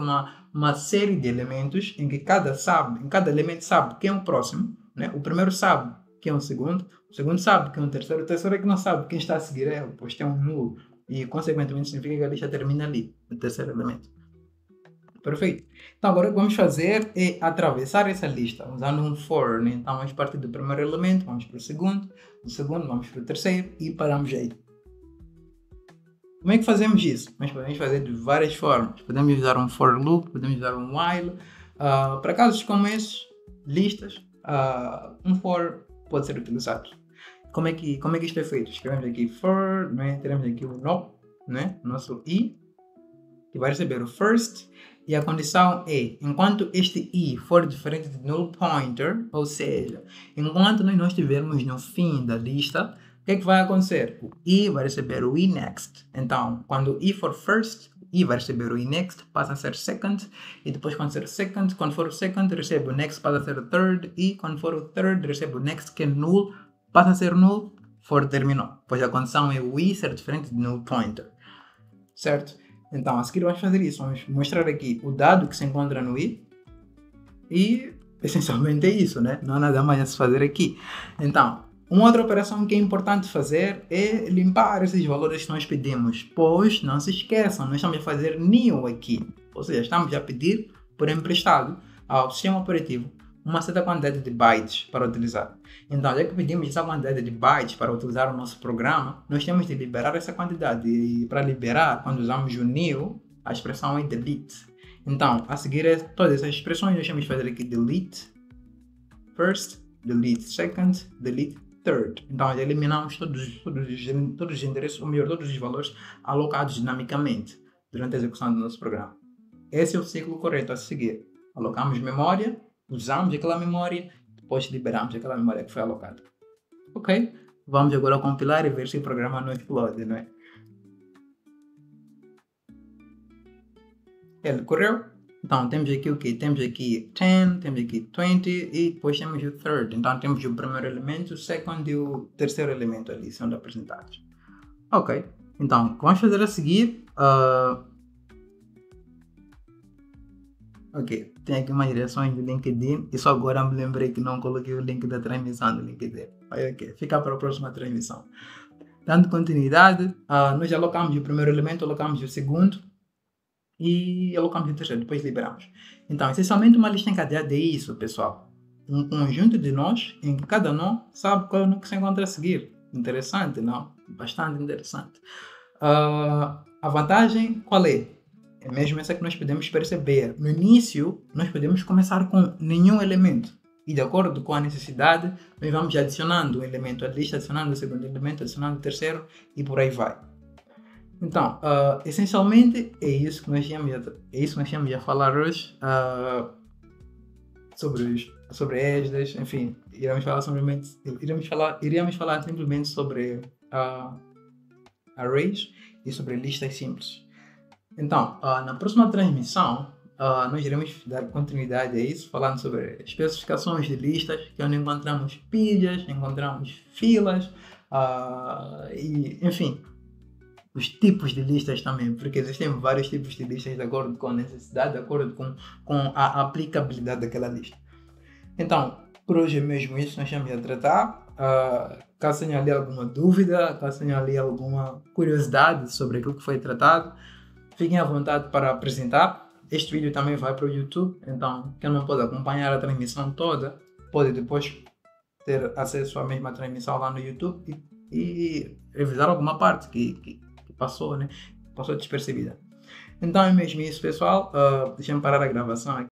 uma série de elementos em que cada elemento sabe quem é o próximo, né? O primeiro sabe quem é o segundo sabe quem é o terceiro é que não sabe quem está a seguir ele, pois tem um nulo e, consequentemente, significa que a lista termina ali, no terceiro elemento. Perfeito. Então, agora o que vamos fazer é atravessar essa lista usando um for, né? Então, vamos partir do primeiro elemento, vamos para o segundo, do segundo vamos para o terceiro e paramos aí. Como é que fazemos isso? Nós podemos fazer de várias formas. Podemos usar um for loop, podemos usar um while. Para casos como esses, listas, um for pode ser utilizado. Como é que isto é feito? Escrevemos aqui for, né? Teremos aqui o no, né? Nosso i, que vai receber o first, e a condição é, enquanto este i for diferente de null pointer, ou seja, enquanto nós não estivermos no fim da lista, o que é que vai acontecer? O i vai receber o i next. Então, quando o i for first, i vai receber o i next, passa a ser second, e depois quando for o second, recebe o next, passa a ser o third, e quando for o third, recebe o next, que é null, passa a ser null, for terminou. Pois a condição é o i ser diferente de null pointer. Certo? Então, a seguir vamos fazer isso. Vamos mostrar aqui o dado que se encontra no i, e essencialmente é isso, né? Não há nada mais a se fazer aqui. Então, uma outra operação que é importante fazer é limpar esses valores que nós pedimos, pois, não se esqueçam, nós estamos a fazer new aqui, ou seja, estamos a pedir por emprestado ao sistema operativo uma certa quantidade de bytes para utilizar. Então, já que pedimos essa quantidade de bytes para utilizar o nosso programa, nós temos de liberar essa quantidade, e para liberar, quando usamos o new, a expressão é delete. Então, a seguir todas essas expressões, nós temos de fazer aqui delete first, delete second, delete third. Então, já eliminamos todos os endereços, ou melhor, todos os valores alocados dinamicamente durante a execução do nosso programa. Esse é o ciclo correto a seguir. Alocamos memória, usamos aquela memória, depois liberamos aquela memória que foi alocada. Ok? Vamos agora compilar e ver se o programa não explode, não é? Ele correu. Então, temos aqui o quê? Temos aqui 10, temos aqui 20 e depois temos o third. Então, temos o primeiro elemento, o second e o terceiro elemento ali, sendo apresentados. Ok. Então, o que vamos fazer a seguir? Ok. Tem aqui umas direções do LinkedIn e só agora me lembrei que não coloquei o link da transmissão do LinkedIn. Ok. Fica para a próxima transmissão. Dando continuidade, nós alocamos o primeiro elemento, alocamos o segundo e alocamos o terceiro, depois liberamos. Então, essencialmente uma lista encadeada é isso, pessoal. Um conjunto de nós em que cada nó sabe qual é o nó que se encontra a seguir. Interessante, não? Bastante interessante. A vantagem qual é? É mesmo essa que nós podemos perceber. No início, nós podemos começar com nenhum elemento. E de acordo com a necessidade, nós vamos adicionando um elemento à lista, adicionando o segundo elemento, adicionando o terceiro e por aí vai. Então, essencialmente é isso que nós tínhamos a falar hoje sobre estas, enfim, iríamos falar simplesmente sobre arrays e sobre listas simples. Então, na próxima transmissão, nós iremos dar continuidade a isso, falando sobre especificações de listas, que é onde encontramos pilhas, encontramos filas, e, enfim, os tipos de listas também, porque existem vários tipos de listas de acordo com a necessidade, de acordo com a aplicabilidade daquela lista. Então, por hoje é mesmo isso que nós estamos a tratar. Caso tenha ali alguma dúvida, caso tenha ali alguma curiosidade sobre aquilo que foi tratado, fiquem à vontade para apresentar. Este vídeo também vai para o YouTube, então quem não pode acompanhar a transmissão toda, pode depois ter acesso à mesma transmissão lá no YouTube e revisar alguma parte que passou, né? Passou despercebida. Então é mesmo isso, pessoal. Deixa eu parar a gravação aqui.